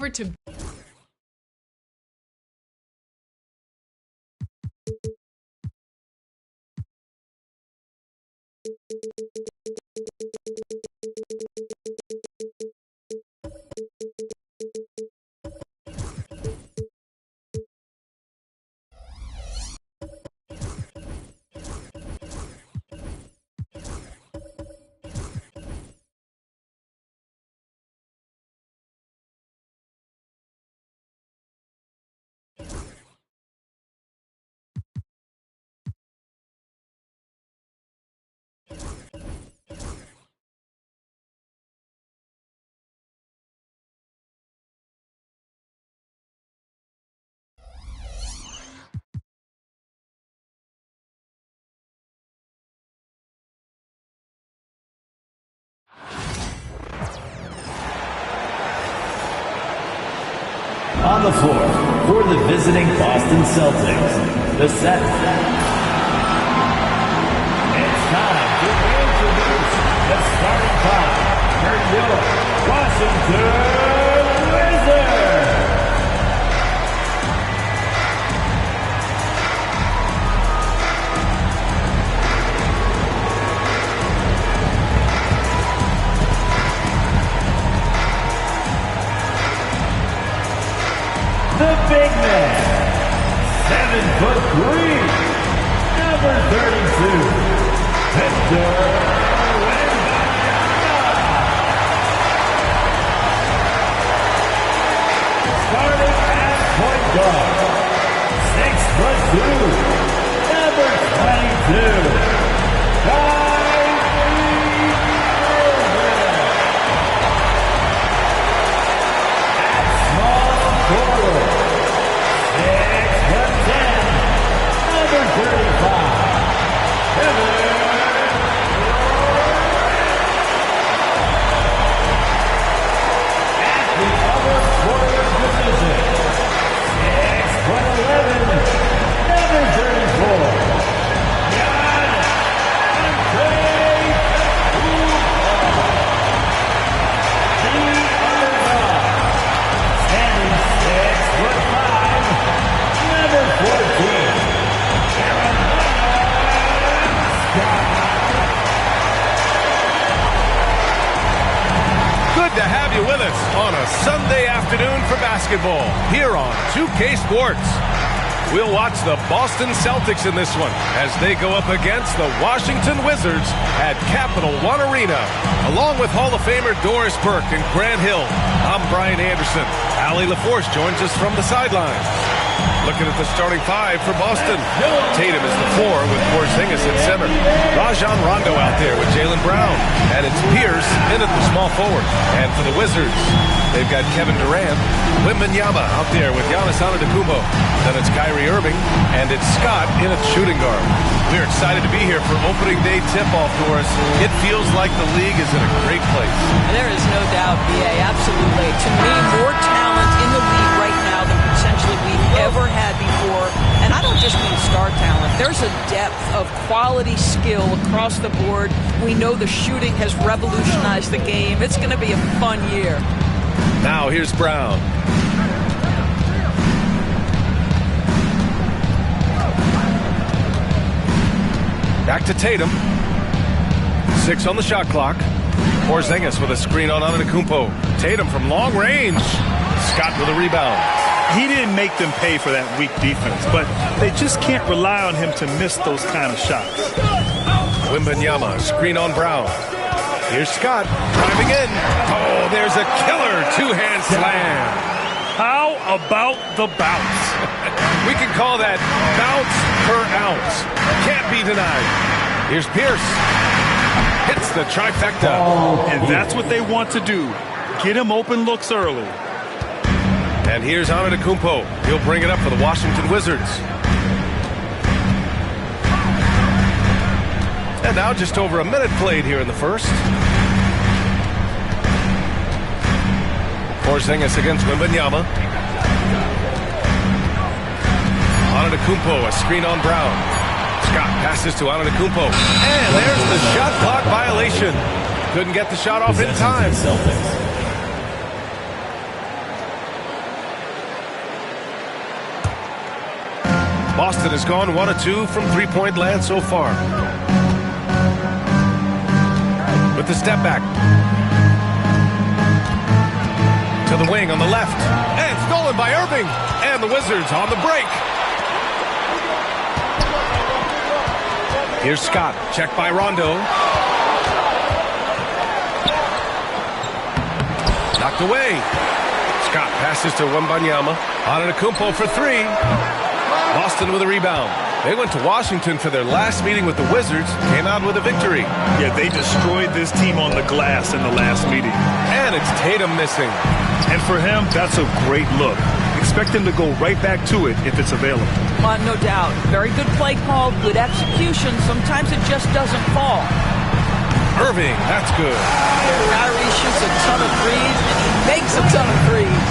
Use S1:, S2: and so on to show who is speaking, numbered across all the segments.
S1: Over to
S2: On the floor for the visiting Boston Celtics, the set. It's time to introduce the starting five for your Washington Wizards. The big man, 7'3", number 32, Victor Wembanyama. Starting at point guard, 6'2", number 22,
S3: to have you with us on a Sunday afternoon for basketball here on 2K Sports. We'll watch the Boston Celtics in this one as they go up against the Washington Wizards at Capital One Arena. Along with Hall of Famer Doris Burke and Grant Hill, I'm Brian Anderson. Allie LaForce joins us from the sidelines. Looking at the starting five for Boston. Tatum is the 4 with Porzingis at center. Rajon Rondo out there with Jaylen Brown. And it's Pierce in at the small forward. And for the Wizards, they've got Kevin Durant, Wembanyama out there with Giannis Antetokounmpo. Then it's Kyrie Irving, and it's Scott in at shooting guard. We're excited to be here for opening day tip-off, Doris. It feels like the league is in a great place.
S4: There is no doubt, BA, absolutely. To me, more talent in the league right now than potentially we've ever had before. And I don't just mean star talent. There's a depth of quality skill across the board. We know the shooting has revolutionized the game. It's going to be a fun year.
S3: Now here's Brown. Back to Tatum. 6 on the shot clock. Porzingis with a screen on Antetokounmpo. Tatum from long range. Scott with a rebound.
S5: He didn't make them pay for that weak defense, but they just can't rely on him to miss those kind of shots.
S3: Wembanyama, screen on Brown. Here's Scott driving in. Oh, there's a killer two-hand slam.
S5: How about the bounce?
S3: We can call that bounce per ounce. Can't be denied. Here's Pierce. Hits the trifecta.
S5: And that's what they want to do. Get him open looks early.
S3: And here's Antetokounmpo. He'll bring it up for the Washington Wizards. And now just over a minute played here in the first. Porzingis against Wembanyama. Antetokounmpo, a screen on Brown. Scott passes to Antetokounmpo. And there's the shot clock violation. Couldn't get the shot off in time. Boston has gone 1 of 2 from three-point land so far. With the step back. To the wing on the left. And stolen by Irving. And the Wizards on the break. Here's Scott. Checked by Rondo. Knocked away. Scott passes to Wembanyama. Antetokounmpo for three. Boston with a rebound. They went to Washington for their last meeting with the Wizards. Came out with a victory.
S5: Yeah, they destroyed this team on the glass in the last meeting.
S3: And it's Tatum missing.
S5: And for him, that's a great look. Expect him to go right back to it if it's available.
S4: No doubt. Very good play call, good execution. Sometimes it just doesn't fall.
S3: Irving, that's good.
S4: Kyrie shoots a ton of threes, and he makes a ton of threes.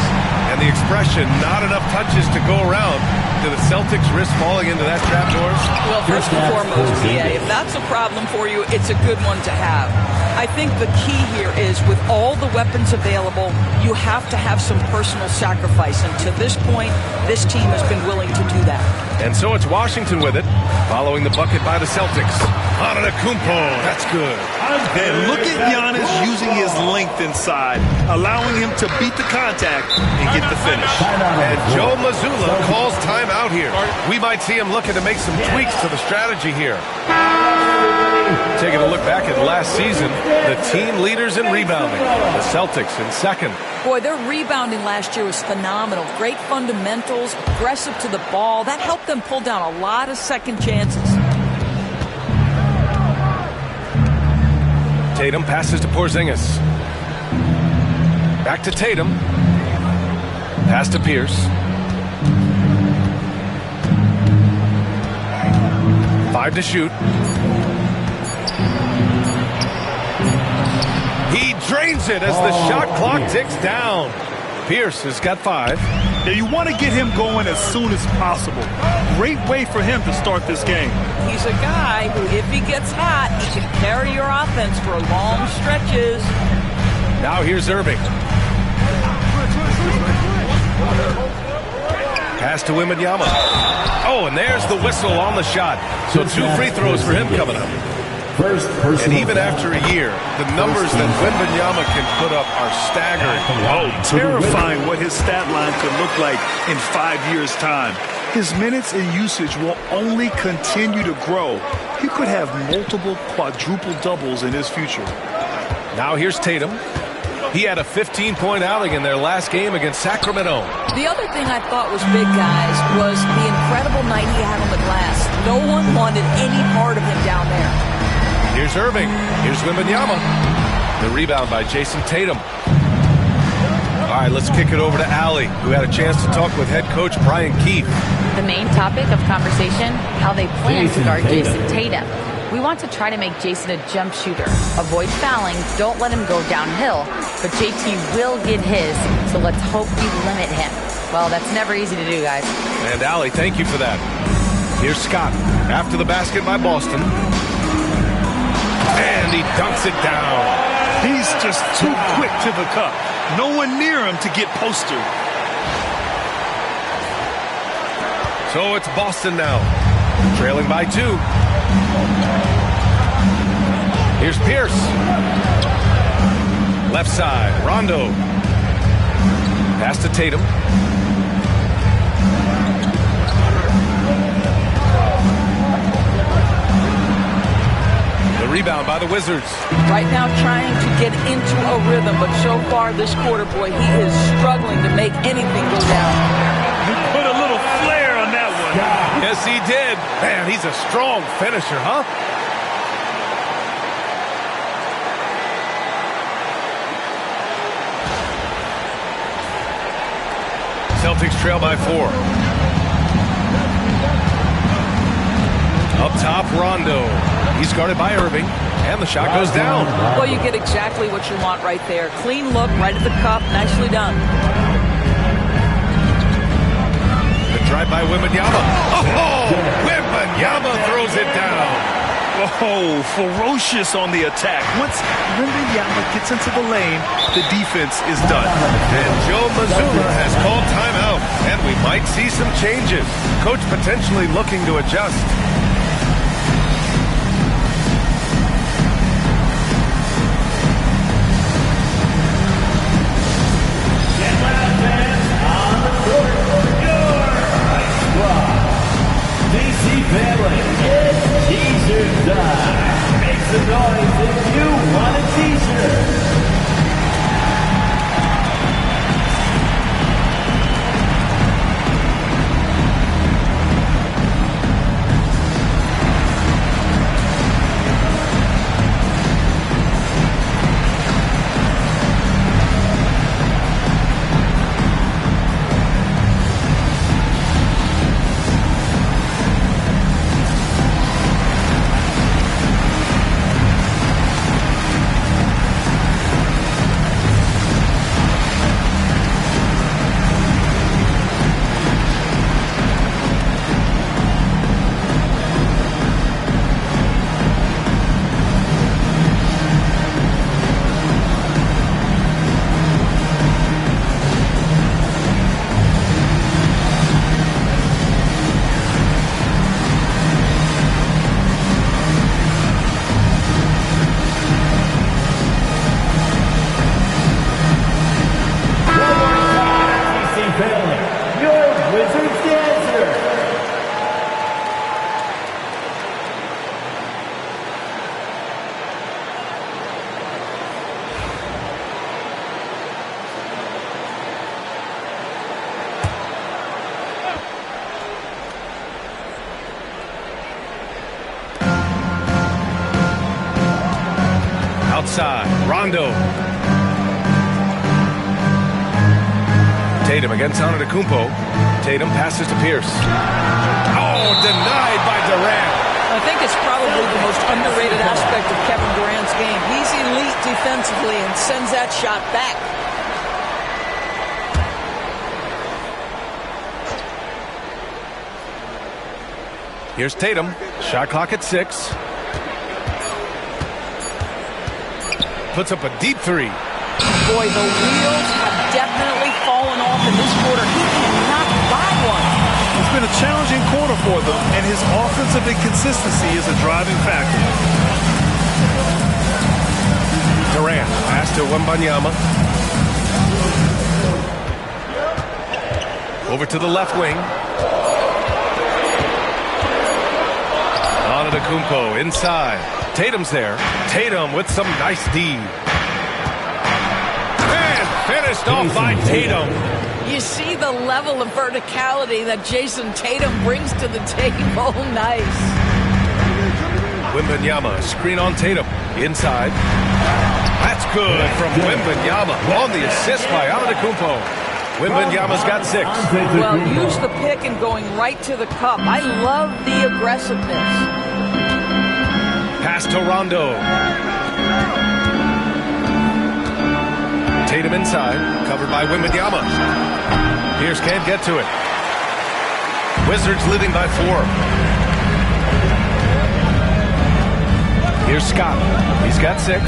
S3: And the expression, not enough touches to go around. Do the Celtics risk falling into that trap, Doris?
S4: Well, first and foremost, BA, if that's a problem for you, it's a good one to have. I think the key here is with all the weapons available, you have to have some personal sacrifice. And to this point, this team has been willing to do that.
S3: And so it's Washington with it, following the bucket by the Celtics. Antetokounmpo, that's good.
S5: And look at Giannis using his length inside, allowing him to beat the contact and get the finish.
S3: And Joe Mazzulla calls timeout here. We might see him looking to make some tweaks to the strategy here. Taking a look back at last season, the team leaders in rebounding. The Celtics in second.
S4: Boy, their rebounding last year was phenomenal. Great fundamentals, aggressive to the ball. That helped them pull down a lot of second chances.
S3: Tatum passes to Porzingis. Back to Tatum. Pass to Pierce. 5 to shoot. He drains it as the shot clock ticks down. Pierce has got 5.
S5: Yeah, you want to get him going as soon as possible. Great way for him to start this game.
S4: He's a guy who, if he gets hot, he can carry your offense for long stretches.
S3: Now here's Irving. Pass to Wembanyama. Oh, and there's the whistle on the shot. So 2 free throws for him coming up. And even after a year, the numbers that Wembanyama can put up are staggering.
S5: Oh, terrifying what his stat line could look like in 5 years' time. His minutes and usage will only continue to grow. He could have multiple quadruple doubles in his future.
S3: Now here's Tatum. He had a 15-point outing in their last game against Sacramento.
S4: The other thing I thought was big, guys, was the incredible night he had on the glass. No one wanted any part of him down there.
S3: Here's Irving. Here's Wembanyama. The rebound by Jason Tatum. All right, let's kick it over to Allie, who had a chance to talk with head coach Brian Keefe.
S1: The main topic of conversation, how they plan to guard Jason Tatum. We want to try to make Jason a jump shooter. Avoid fouling, don't let him go downhill. But JT will get his, so let's hope we limit him. Well, that's never easy to do, guys.
S3: And Allie, thank you for that. Here's Scott after the basket by Boston. And he dunks it down.
S5: He's just too quick to the cup. No one near him to get posted.
S3: So it's Boston now, trailing by 2. Here's Pierce. Left side, Rondo. Pass to Tatum. The rebound by the Wizards.
S4: Right now trying to get into a rhythm, but so far this quarter, boy, he is struggling to make anything go down.
S5: He put a little flair on that one.
S3: Yes, he did. Man, he's a strong finisher, huh? Celtics trail by 4. Up top, Rondo. He's guarded by Irving, and the shot goes down.
S4: Well, you get exactly what you want right there. Clean look, right at the cup, nicely done.
S3: The drive by Wembanyama. Oh, Wembanyama throws it down.
S5: Oh, ferocious on the attack. Once Wembanyama gets into the lane, the defense is done.
S3: And Joe Mazzulla has called timeout, and we Might see some changes. Coach potentially looking to adjust.
S2: It's t-shirt time. Make some noise if you want a t-shirt.
S3: Outside, Rondo. Tatum against Antetokounmpo. Tatum passes to Pierce. Oh, denied by Durant.
S4: I think it's probably the most underrated aspect of Kevin Durant's game. He's elite defensively and sends that shot back.
S3: Here's Tatum. Shot clock at 6. Puts up a deep three.
S4: Boy, the wheels have definitely fallen off in this quarter. He cannot buy one.
S5: It's been a challenging quarter for them, and his offensive inconsistency is a driving factor.
S3: Durant pass to Wembanyama. Over to the left wing. Antetokounmpo inside. Tatum's there. Tatum with some nice D. And finished off by Tatum.
S4: You see the level of verticality that Jason Tatum brings to the table. Nice.
S3: Wembanyama, screen on Tatum. Inside. That's good from Wembanyama. On the assist by Antetokounmpo. Wembanyama's got 6.
S4: Well, use the pick and going right to the cup. I love the aggressiveness.
S3: Pass to Rondo. Tatum inside, covered by Wembanyama. Pierce can't get to it. Wizards leading by 4. Here's Scott. He's got 6.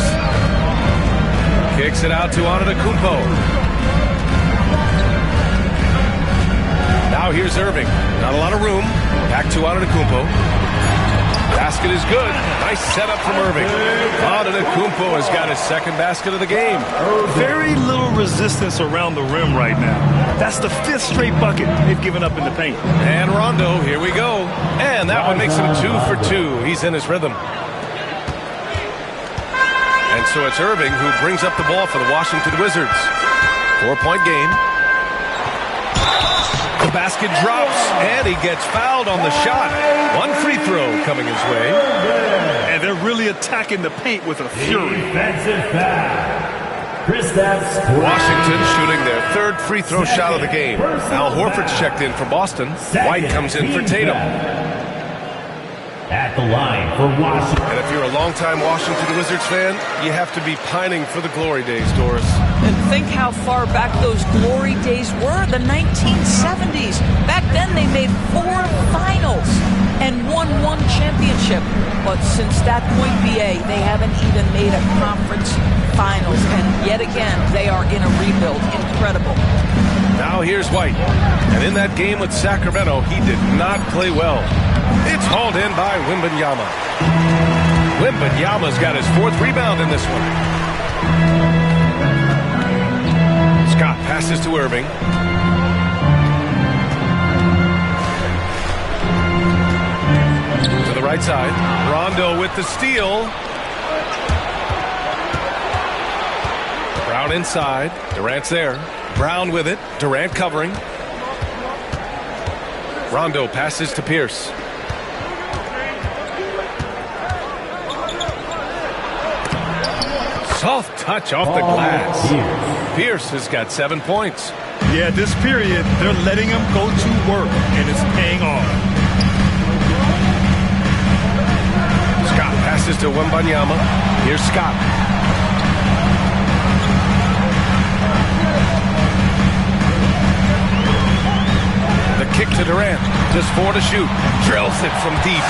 S3: Kicks it out to Antetokounmpo. Now here's Irving. Not a lot of room. Back to Antetokounmpo. Basket is good. Nice setup from Irving. Antetokounmpo has got his second basket of the game.
S5: Very little resistance around the rim right now. That's the 5th straight bucket they've given up in the paint.
S3: And Rondo, here we go. And that one makes him 2 for 2. He's in his rhythm. And so it's Irving who brings up the ball for the Washington Wizards. 4-point game. The basket drops, and he gets fouled on the shot. 1 free throw coming his way.
S5: And they're really attacking the paint with a fury.
S2: Defensive foul.
S3: Washington shooting their 3rd free throw shot of the game. Al Horford's checked in for Boston. White comes in for Tatum.
S2: At the line for Washington.
S3: And if you're a longtime Washington Wizards fan, you have to be pining for the glory days, Doris.
S4: And think how far back those glory days were, the 1970s. Back then they made 4 finals and won 1 championship. But since that point, BA, they haven't even made a conference finals. And yet again, they are in a rebuild. Incredible.
S3: Now here's White. And in that game with Sacramento, he did not play well. It's hauled in by Wembanyama. Wembanyama's got his 4th rebound in this one. Scott passes to Irving. To the right side. Rondo with the steal. Brown inside. Durant's there. Brown with it. Durant covering. Rondo passes to Pierce. Soft touch off the glass. Pierce has got 7 points.
S5: Yeah, this period, they're letting him go to work, and it's paying off.
S3: Scott passes to Wembanyama. Here's Scott. The kick to Durant. Just 4 to shoot. Drills it from deep.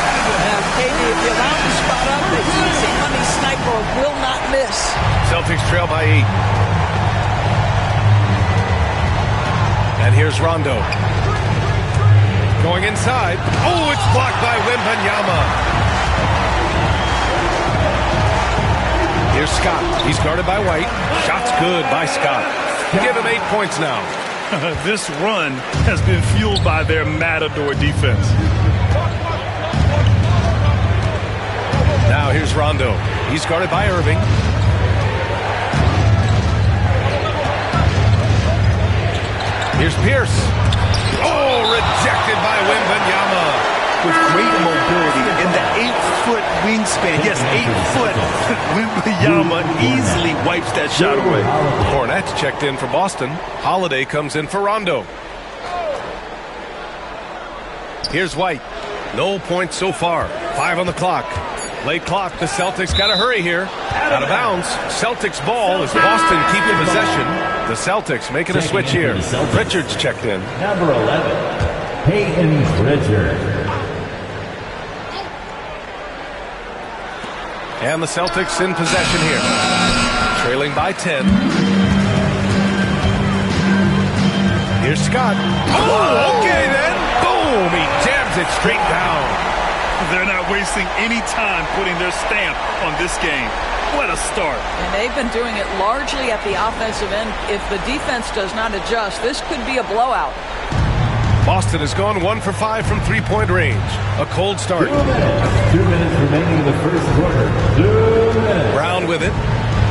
S4: Katie, if you allow him to spot up, the easy money sniper will not miss.
S3: Celtics trail by 8. And here's Rondo. Going inside. Oh, it's blocked by Wembanyama. Here's Scott. He's guarded by White. Shot's good by Scott. Give him 8 points now.
S5: This run has been fueled by their matador defense.
S3: Now here's Rondo. He's guarded by Irving. Here's Pierce. Oh, rejected by Wembanyama.
S5: With great mobility and the 8-foot wingspan. Yes, 8 foot. Wembanyama easily wipes that shot away.
S3: Cornette checked in for Boston. Holiday comes in for Rondo. Here's White. No points so far. 5 on the clock. Late clock. The Celtics got to hurry here. Out of bounds. Celtics ball as Boston keeping possession. The Celtics making a switch here. Richards checked in.
S2: Number 11, Peyton Pritchard.
S3: And the Celtics in possession here. Trailing by 10. Here's Scott. Oh, okay then. Boom. He jams it straight down.
S5: They're not wasting any time putting their stamp on this game. What a start.
S4: And they've been doing it largely at the offensive end. If the defense does not adjust, this could be a blowout.
S3: Boston has gone 1 for 5 from 3-point range. A cold start.
S2: 2 minutes remaining in the first quarter. 2 minutes.
S3: Brown with it.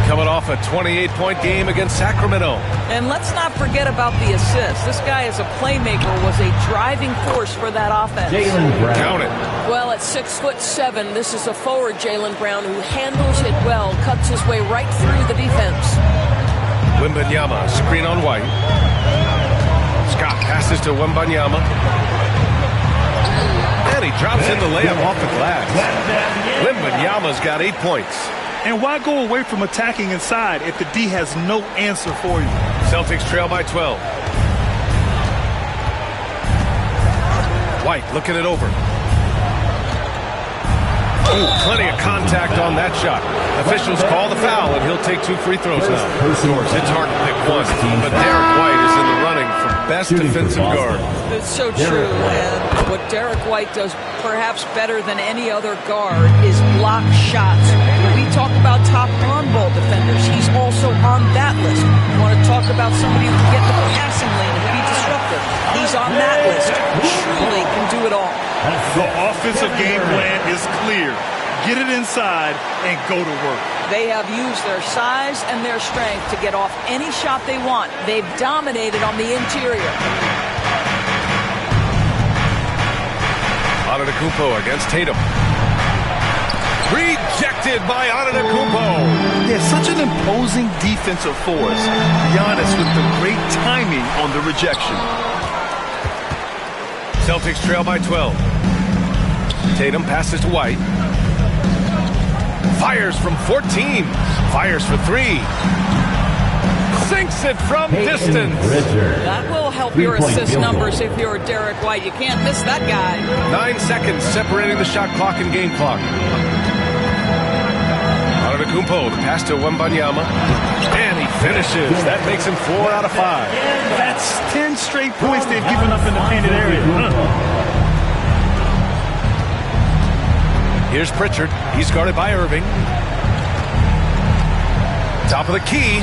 S3: Coming off a 28-point game against Sacramento.
S4: And let's not forget about the assist. This guy as a playmaker was a driving force for that offense.
S2: Jaylen Brown.
S3: Count it.
S6: Well, at 6'7", this is a forward Jaylen Brown who handles it well, cuts his way right through the defense.
S3: Wembanyama, screen on White. Scott passes to Wembanyama. And he drops in the layup off the glass. Wembanyama's got 8 points.
S5: And why go away from attacking inside if the D has no answer for you?
S3: Celtics trail by 12. White looking it over. Ooh, plenty of contact on that shot. Officials call the foul, and he'll take 2 free throws now. Of course, it's hard to pick one, but Derek White is in the running for best defensive guard.
S4: It's so true, and what Derek White does perhaps better than any other guard is block shots. We talk about top on-ball defenders. He's also on that list. You want to talk about somebody who can get in the passing lane and be disruptive. He's on that list. Truly can do it all.
S5: The offensive game plan is clear. Get it inside and go to work.
S4: They have used their size and their strength to get off any shot they want. They've dominated on the interior.
S3: Antetokounmpo against Tatum. Rejected by Antetokounmpo.
S5: Yeah, such an imposing defensive force. Giannis with the great timing on the rejection.
S3: Celtics trail by 12. Tatum passes to White. Fires from 14. Fires for 3. Sinks it from distance.
S4: That will help your assist numbers if you're Derek White. You can't miss that guy.
S3: 9 seconds separating the shot clock and game clock. Antetokounmpo, the pass to Wembanyama. And he finishes. That makes him 4 out of 5.
S5: That's 10 straight points they've given up in the painted area.
S3: Here's Pritchard. He's guarded by Irving. Top of the key.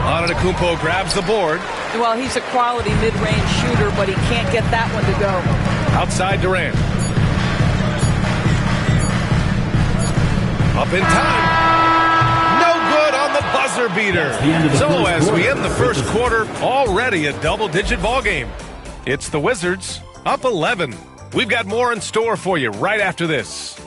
S3: Antetokounmpo grabs the board.
S4: Well, he's a quality mid-range shooter, but he can't get that one to go.
S3: Outside Durant. Up in time. No good on the buzzer beater. So as we end the first quarter, already a double-digit ball game. It's the Wizards up 11. We've got more in store for you right after this.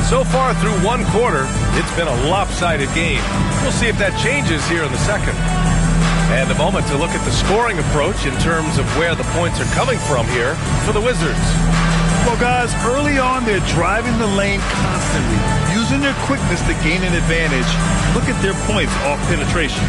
S3: So far through one quarter, it's been a lopsided game. We'll see if that changes here in the second. And a moment to look at the scoring approach in terms of where the points are coming from here for the Wizards.
S5: Well, guys, early on, they're driving the lane constantly, using their quickness to gain an advantage. Look at their points off penetration.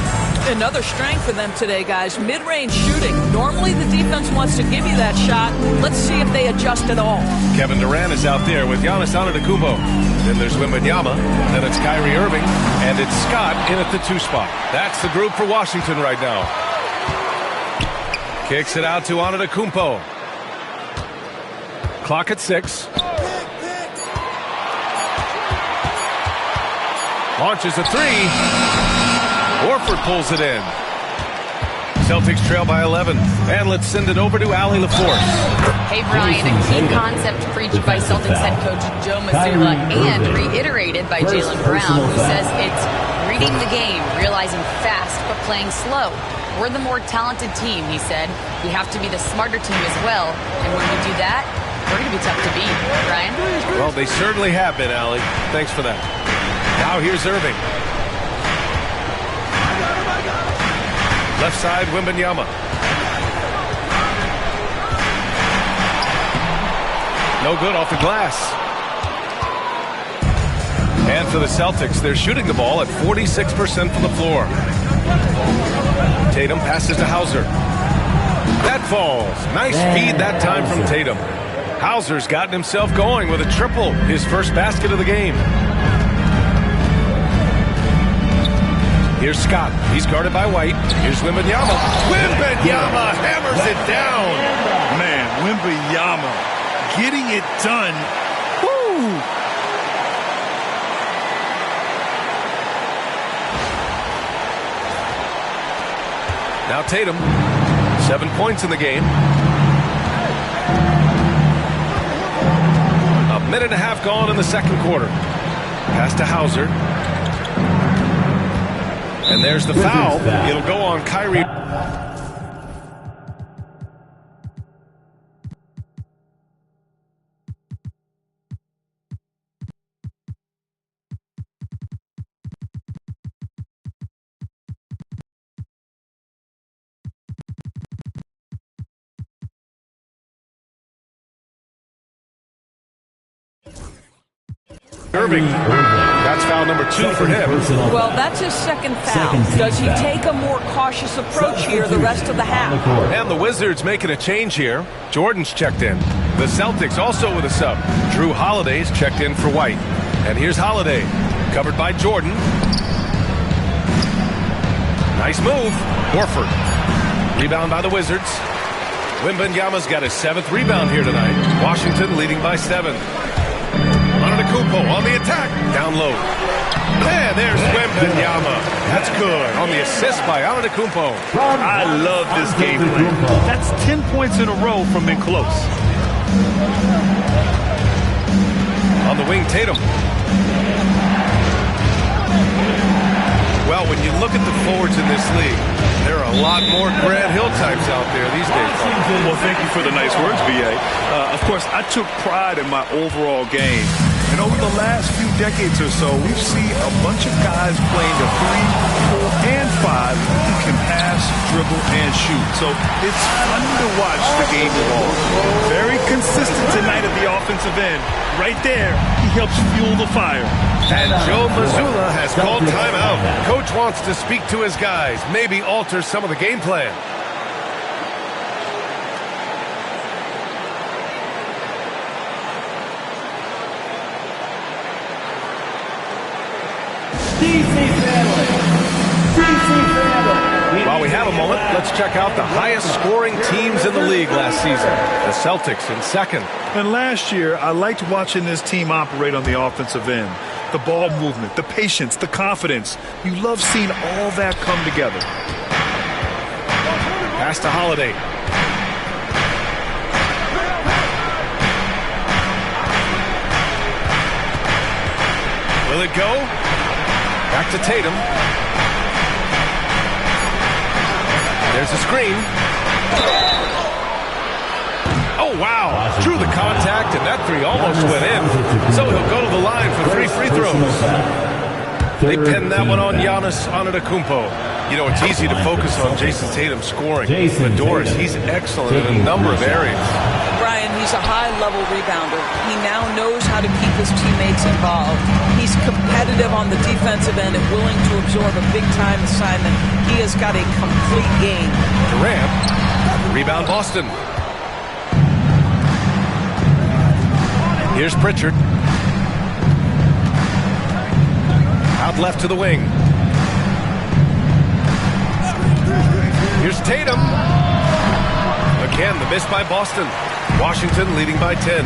S4: Another strength for them today, guys, mid-range shooting. Normally the defense wants to give you that shot. Let's see if they adjust at all.
S3: Kevin Durant is out there with Giannis Antetokounmpo. Then there's Wembanyama. Then it's Kyrie Irving. And it's Scott in at the 2 spot. That's the group for Washington right now. Kicks it out to Antetokounmpo. Clock at 6. Launches a 3. Horford pulls it in. Celtics trail by 11. And let's send it over to Allie LaForce.
S1: Hey, Brian, a key concept preached by Celtics head coach Joe Mazzulla and reiterated by Jaylen Brown, who says it's reading the game, realizing fast but playing slow. We're the more talented team, he said. We have to be the smarter team as well. And when we do that, we're going to be tough to beat. Brian?
S3: Well, they certainly have been, Allie. Thanks for that. Now here's Irving. Left side, Wembanyama. No good off the glass. And for the Celtics, they're shooting the ball at 46% from the floor. Tatum passes to Hauser. That falls. Nice feed that time from Tatum. Hauser's gotten himself going with a triple, his first basket of the game. Here's Scott. He's guarded by White. Here's Wembanyama. Wembanyama hammers it down.
S5: Man, Wembanyama getting it done. Woo!
S3: Now Tatum. 7 points in the game. A minute and a half gone in the second quarter. Pass to Hauser. And there's the foul. It'll go on Kyrie. Irving. That's foul number 2 for him.
S4: Well, that's his second foul. Does he take a more cautious approach here the rest of the half?
S3: And the Wizards making a change here. Jordan's checked in. The Celtics also with a sub. Drew Holiday's checked in for White. And here's Holiday. Covered by Jordan. Nice move. Horford. Rebound by the Wizards. Wembanyama's got his 7th rebound here tonight. Washington leading by 7. Antetokounmpo on the attack. Down low. And there's Wembanyama. That's good. On the assist by Antetokounmpo.
S5: I love this game plan. That's 10 points in a row from in close.
S3: On the wing, Tatum. Well, when you look at the forwards in this league, there are a lot more Grant Hill types out there these days.
S5: Well, thank you for the nice words, B.A. Of course, I took pride in my overall game. And over the last few decades or so, we've seen a bunch of guys playing the 3, 4, and 5 who can pass, dribble, and shoot. So it's fun to watch the game evolve. Very consistent tonight at the offensive end. Right there, he helps fuel the fire.
S3: And Joe Mazzulla has called timeout. Coach wants to speak to his guys, maybe alter some of the game plan. While we have a moment, let's check out the highest scoring teams in the league last season. The Celtics in second.
S5: And last year, I liked watching this team operate on the offensive end. The ball movement, the patience, the confidence. You love seeing all that come together.
S3: Pass to Holiday. Will it go? Back to Tatum. There's a screen. Oh, wow. Drew the contact, and that three almost went in. So he'll go to the line for 3 free throws. They pinned that one on Giannis Antetokounmpo. You know, it's easy to focus on Jason Tatum scoring. But Doris, he's excellent in a number of areas.
S4: Brian, he's a high-level rebounder. He now knows how to keep his teammates involved. He's competitive on the defensive end and willing to absorb a big-time assignment. He has got a complete game.
S3: Durant, rebound Boston. Here's Pritchard. Out left to the wing. Here's Tatum. Again, the miss by Boston. Washington leading by 10.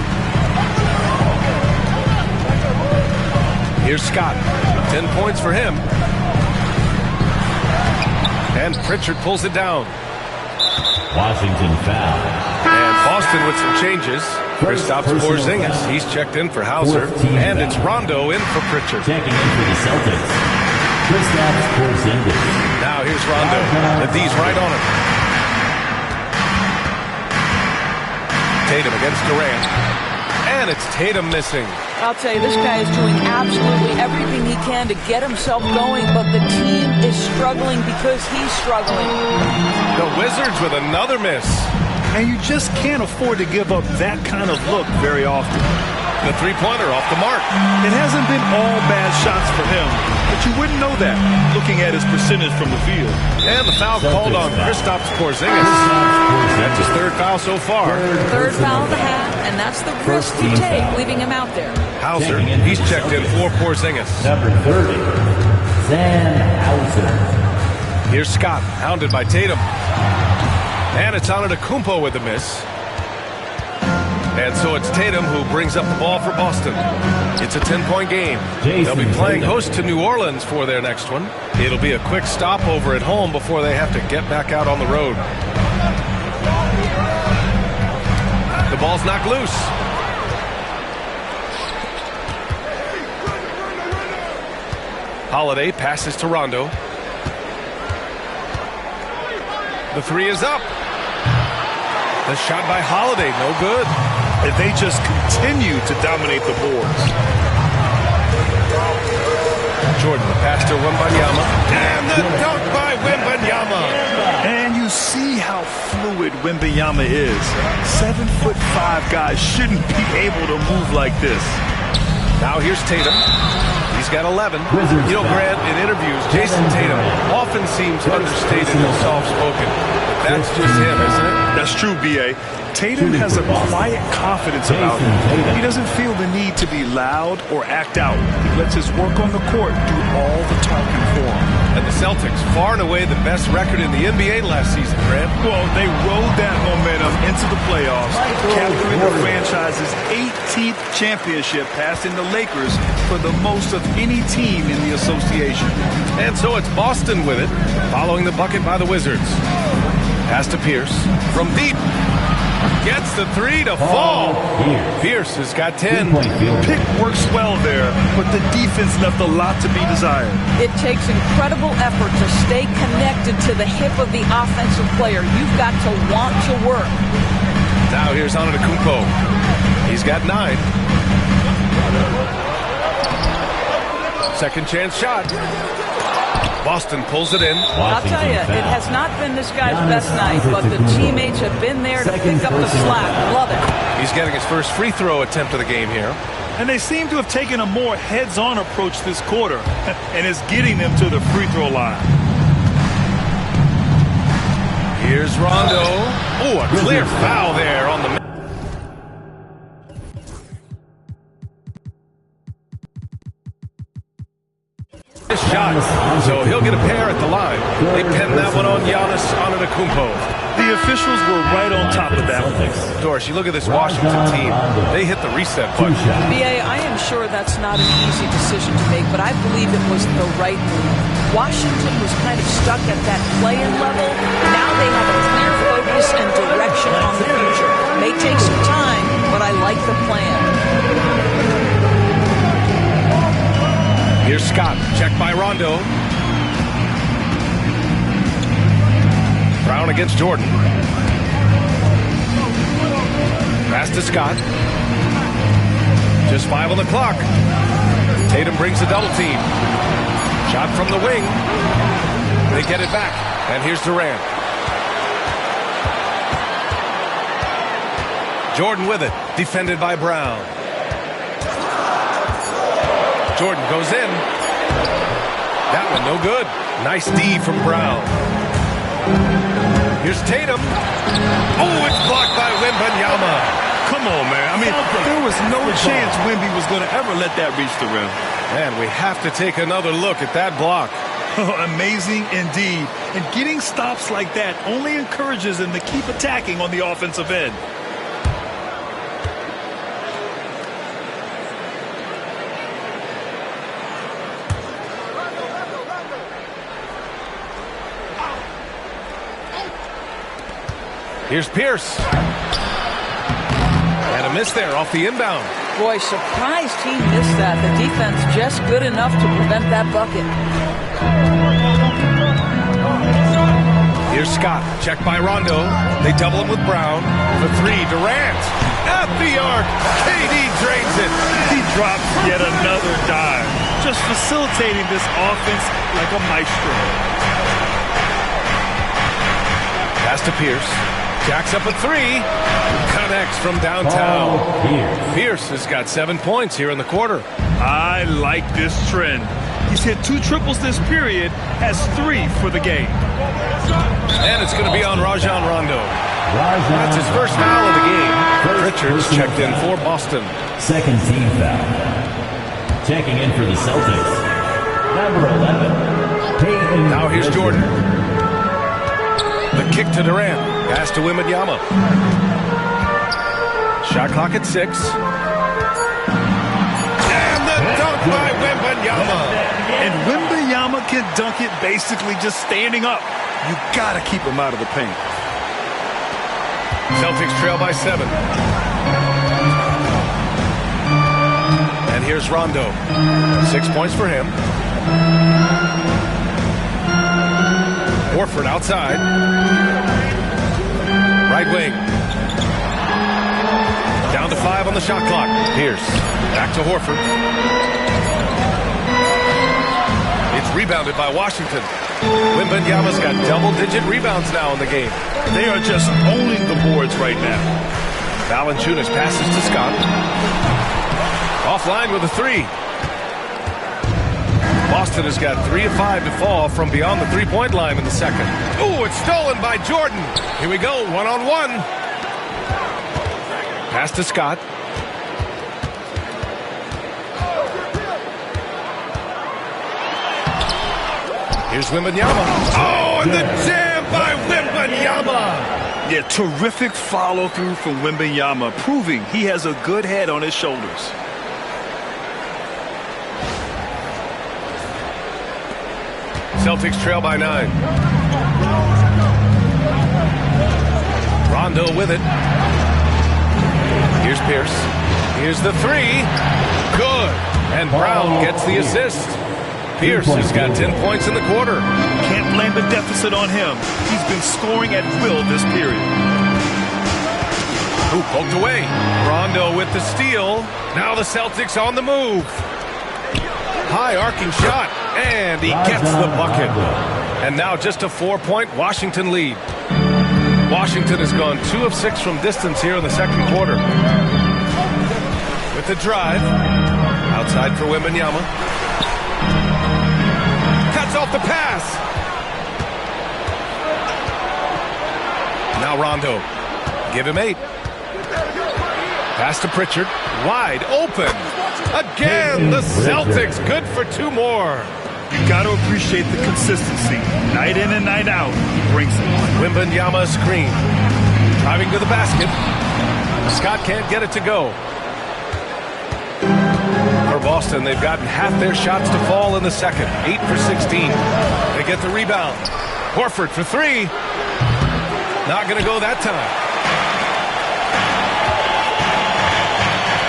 S3: Here's Scott. 10 points for him. And Pritchard pulls it down.
S2: Washington foul.
S3: And Boston with some changes. Kristaps Porzingis, he's checked in for Hauser. And it's Rondo in for Pritchard.
S2: Checking in for the Celtics. Kristaps Porzingis.
S3: Now here's Rondo. With these right on him. Tatum against Durant. And it's Tatum missing.
S4: I'll tell you, this guy is doing absolutely everything he can to get himself going, but the team is struggling because he's struggling.
S3: The Wizards with another miss.
S5: And you just can't afford to give up that kind of look very often.
S3: The three-pointer off the mark.
S5: It hasn't been all bad shots for him, but you wouldn't know that looking at his percentage from the field.
S3: And the foul called on Kristaps Porzingis. That's his third foul so far.
S4: Third foul of the half, and that's the risk you take, leaving him out there.
S3: Hauser, he's checked in for Porzingis.
S2: Number 30, Sam Hauser.
S3: Here's Scott, hounded by Tatum. And it's Antetokounmpo with the miss. And so it's Tatum who brings up the ball for Boston. It's a 10-point game. They'll be playing host to New Orleans for their next one. It'll be a quick stopover at home before they have to get back out on the road. The ball's knocked loose. Holiday passes to Rondo. The three is up. The shot by Holiday, no good.
S5: And they just continue to dominate the boards.
S3: Jordan, the pass to Wembanyama. And the dunk by Wembanyama.
S5: And you see how fluid Wembanyama is. 7'5" guys shouldn't be able to move like this.
S3: Now here's Tatum. He's got 11. You know, Grant, in interviews, Jason Tatum often seems understated and soft-spoken. But that's just him, isn't it?
S5: That's true, B.A. Tatum has a quiet confidence about him. He doesn't feel the need to be loud or act out. He lets his work on the court do all the talking for him.
S3: And the Celtics, far and away the best record in the NBA last season, Grant.
S5: Well, they rode that momentum into the playoffs, capturing the franchise's 18th championship, passing the Lakers for the most of any team in the association.
S3: And so it's Boston with it, following the bucket by the Wizards. Pass to Pierce from deep. Gets the three to fall. Pierce has got 10.
S5: Pick works well there, but the defense left a lot to be desired.
S4: It takes incredible effort to stay connected to the hip of the offensive player. You've got to want to work.
S3: Now here's Antetokounmpo. He's got 9. Second chance shot. Boston pulls it in.
S4: I'll tell you, it has not been this guy's best night, but the teammates have been there to pick up the slack. Love it.
S3: He's getting his first free throw attempt of the game here.
S5: And they seem to have taken a more heads-on approach this quarter, and it's getting them to the free throw line.
S3: Here's Rondo. Oh, a clear foul there on the... This shot, so he'll get a pair at the line. They pinned that one on Giannis Antetokounmpo.
S5: The officials were right on top of that one.
S3: Doris, you look at this Washington team. They hit the reset button.
S4: BA, I am sure that's not an easy decision to make, but I believe it was the right move. Washington was kind of stuck at that play-in level. Now they have a clear focus and direction on the future. May take some time, but I like the plan.
S3: Here's Scott, checked by Rondo. Brown against Jordan. Pass to Scott. Just 5 on the clock. Tatum brings the double team. Shot from the wing. They get it back. And here's Durant. Jordan with it. Defended by Brown. Jordan goes in. That one no good. Nice D from Brown. Here's Tatum. Oh, it's blocked by Wembanyama.
S5: Come on, man. I mean, there was no chance Wemby was going to ever let that reach the rim.
S3: Man, we have to take another look at that block.
S5: Amazing indeed. And getting stops like that only encourages them to keep attacking on the offensive end.
S3: Here's Pierce. And a miss there off the inbound.
S4: Boy, surprised he missed that. The defense just good enough to prevent that bucket.
S3: Here's Scott, checked by Rondo. They double him with Brown. For 3, Durant. At the arc. KD drains it.
S5: He drops yet another dive. Just facilitating this offense like a maestro.
S3: Pass to Pierce. Jacks up a 3. Connects from downtown. Pierce has got 7 points here in the quarter.
S5: I like this trend. He's hit 2 triples this period, has 3 for the game.
S3: And it's going to be on Rajon Rondo. That's his first foul of the game. Richards checked in for Boston.
S2: Second team foul. Checking in for the Celtics. Number 11.
S3: Now here's Jordan. The kick to Durant. Pass to Wembanyama. Shot clock at 6. And the dunk by Wembanyama.
S5: And Wembanyama can dunk it basically just standing up. You got to keep him out of the paint.
S3: Celtics trail by 7. And here's Rondo. 6 points for him. Horford outside. Right wing. Down to 5 on the shot clock. Pierce. Back to Horford. It's rebounded by Washington. Wembanyama's got double-digit rebounds now in the game.
S5: They are just owning the boards right now.
S3: Valanciunas passes to Scott. Offline with a 3. Boston has got 3 of 5 to fall from beyond the three-point line in the second. Ooh, it's stolen by Jordan. Here we go, 1-on-1. Pass to Scott. Here's Wembanyama. Oh, and the jam by Wembanyama.
S5: Yeah, terrific follow-through from Wembanyama, proving he has a good head on his shoulders.
S3: Celtics trail by 9. Rondo with it. Here's Pierce. Here's the 3. Good. And Brown gets the assist. Pierce has got 10 points in the quarter.
S5: Can't blame the deficit on him. He's been scoring at will this period.
S3: Who poked away. Rondo with the steal. Now the Celtics on the move. High arcing shot. And he gets the bucket. And now just a 4-point Washington lead. Washington has gone 2 of 6 from distance here in the second quarter. With the drive. Outside for Wembanyama. Cuts off the pass. Now Rondo. Give him 8. Pass to Pritchard. Wide open. Again, the Celtics good for 2 more.
S5: You got to appreciate the consistency. Night in and night out, he brings it.
S3: Wembanyama screen. Driving to the basket. Scott can't get it to go. For Boston, they've gotten half their shots to fall in the second. 8 for 16. They get the rebound. Horford for 3. Not going to go that time.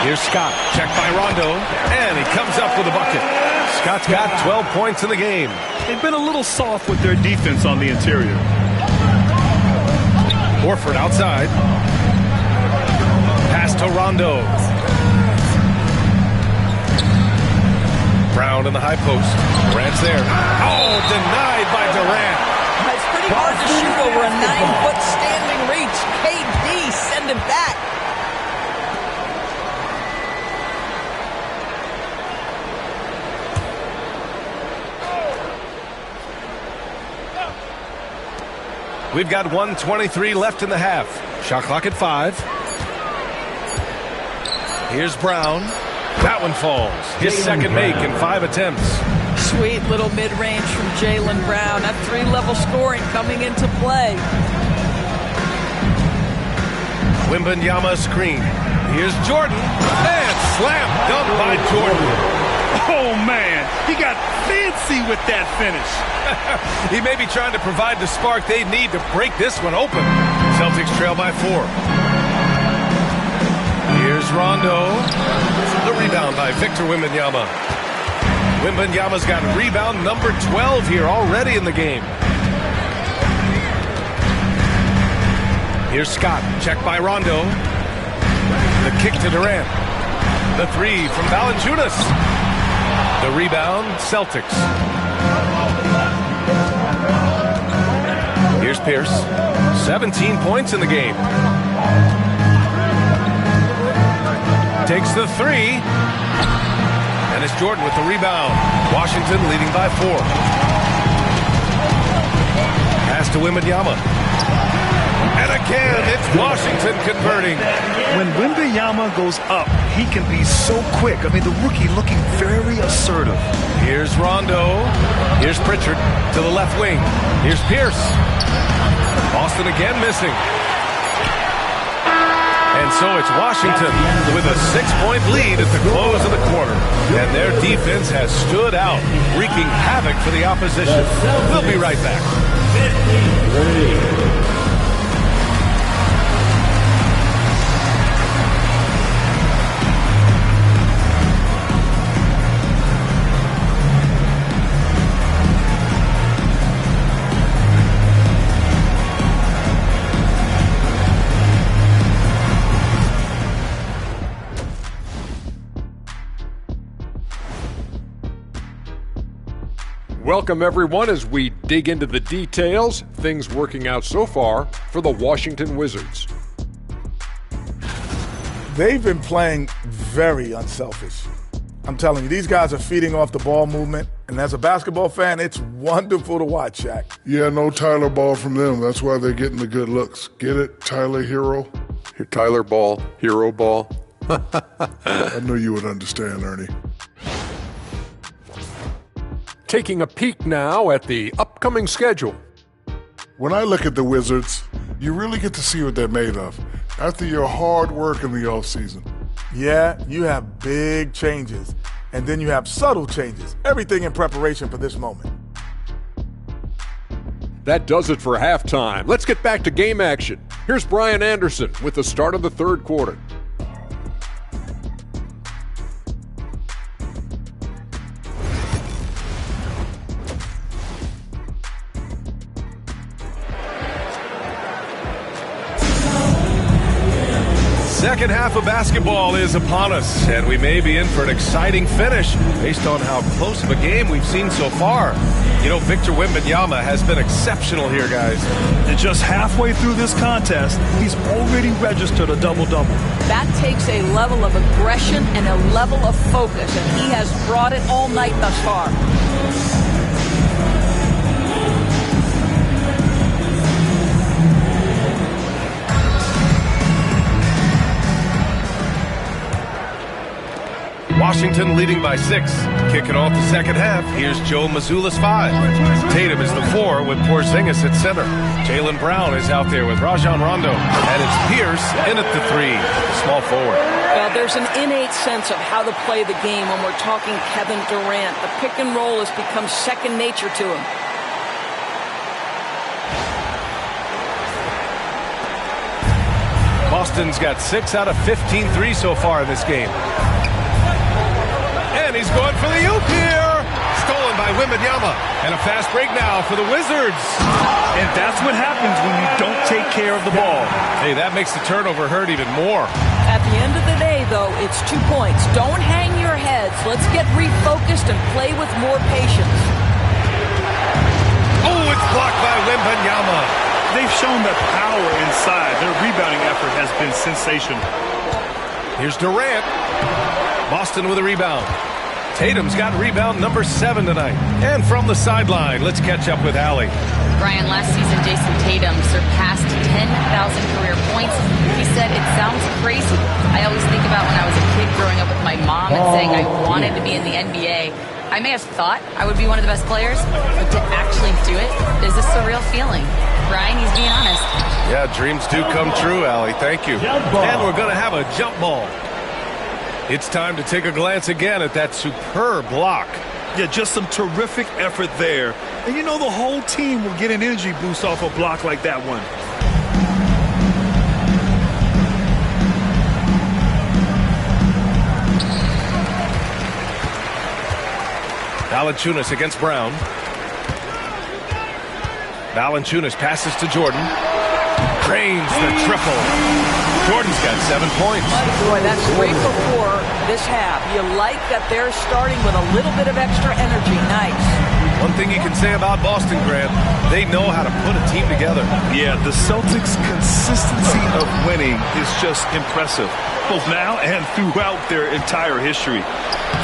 S3: Here's Scott. Checked by Rondo. And he comes up with a bucket. Scott's got 12 points in the game.
S5: They've been a little soft with their defense on the interior.
S3: Horford outside. Pass to Rondo. Brown in the high post. Durant's there. Oh, denied by Durant.
S4: It's pretty hard to shoot over a 9-foot standing reach. KD, send him back.
S3: We've got 1:23 left in the half. Shot clock at 5. Here's Brown. That one falls. His second make in 5 attempts.
S4: Sweet little mid-range from Jaylen Brown. That 3-level scoring coming into play.
S3: Wembanyama screen. Here's Jordan. And slam dunk by Jordan.
S5: Oh, man. He got fancy with that finish.
S3: He may be trying to provide the spark they need to break this one open. Celtics trail by 4. Here's Rondo. The rebound by Victor Wembanyama. Wembanyama's got rebound number 12 here already in the game. Here's Scott. Checked by Rondo. The kick to Durant. The 3 from Valanciunas. The rebound, Celtics. Here's Pierce. 17 points in the game. Takes the 3. And it's Jordan with the rebound. Washington leading by 4. Pass to Wembanyama. And again, it's Washington converting.
S5: When Wembanyama goes up, he can be so quick. I mean, the rookie looking very assertive.
S3: Here's Rondo. Here's Pritchard to the left wing. Here's Pierce. Boston again missing. And so it's Washington with a 6-point lead at the close of the quarter. And their defense has stood out, wreaking havoc for the opposition. We'll be right back.
S7: Welcome, everyone, as we dig into the details. Things working out so far for the Washington Wizards.
S8: They've been playing very unselfish. I'm telling you, these guys are feeding off the ball movement. And as a basketball fan, it's wonderful to watch, Shaq.
S9: Yeah, no Tyler Ball from them. That's why they're getting the good looks. Get it? Tyler Hero?
S7: Tyler Ball, Hero Ball.
S9: I knew you would understand, Ernie.
S7: Taking a peek now at the upcoming schedule.
S9: When I look at the Wizards, you really get to see what they're made of after your hard work in the offseason.
S8: Yeah, you have big changes, and then you have subtle changes. Everything in preparation for this moment.
S7: That does it for halftime. Let's get back to game action. Here's Brian Anderson with the start of the third quarter.
S3: Second half of basketball is upon us, and we may be in for an exciting finish based on how close of a game we've seen so far. You know, Victor Wembanyama has been exceptional here, guys.
S5: And just halfway through this contest, he's already registered a double-double.
S4: That takes a level of aggression and a level of focus, and he has brought it all night thus far.
S3: Washington leading by 6. Kicking off the second half, here's Joe Mazzulla's 5. Tatum is the 4 with Porzingis at center. Jaylen Brown is out there with Rajon Rondo. And it's Pierce in at the 3, small forward.
S4: Well, there's an innate sense of how to play the game when we're talking Kevin Durant. The pick and roll has become second nature to him.
S3: Boston's got 6 out of 15 threes so far in this game. And he's going for the oop here. Stolen by Wembanyama. And a fast break now for the Wizards.
S5: And that's what happens when you don't take care of the ball.
S3: Hey, that makes the turnover hurt even more.
S4: At the end of the day, though, it's 2 points. Don't hang your heads. Let's get refocused and play with more patience.
S3: Oh, it's blocked by Wembanyama.
S5: They've shown the power inside. Their rebounding effort has been sensational.
S3: Here's Durant. Boston with a rebound. Tatum's got rebound number 7 tonight. And from the sideline, let's catch up with Allie.
S1: Brian, last season, Jason Tatum surpassed 10,000 career points. He said, it sounds crazy. I always think about when I was a kid growing up with my mom and saying I wanted to be in the NBA. I may have thought I would be one of the best players, but to actually do it is a surreal feeling. Brian, he's being honest.
S3: Yeah, dreams do come true, Allie. Thank you. And we're going to have a jump ball. It's time to take a glance again at that superb block.
S5: Yeah, just some terrific effort there. And you know the whole team will get an energy boost off a block like that one.
S3: Valanciunas against Brown. Valanciunas passes to Jordan. Cranes the triple. Jordan's got 7 points.
S4: Boy, that's great before this half. You like that they're starting with a little bit of extra energy. Nice.
S3: One thing you can say about Boston, Grant, they know how to put a team together.
S5: Yeah, the Celtics' consistency of winning is just impressive, both now and throughout their entire history.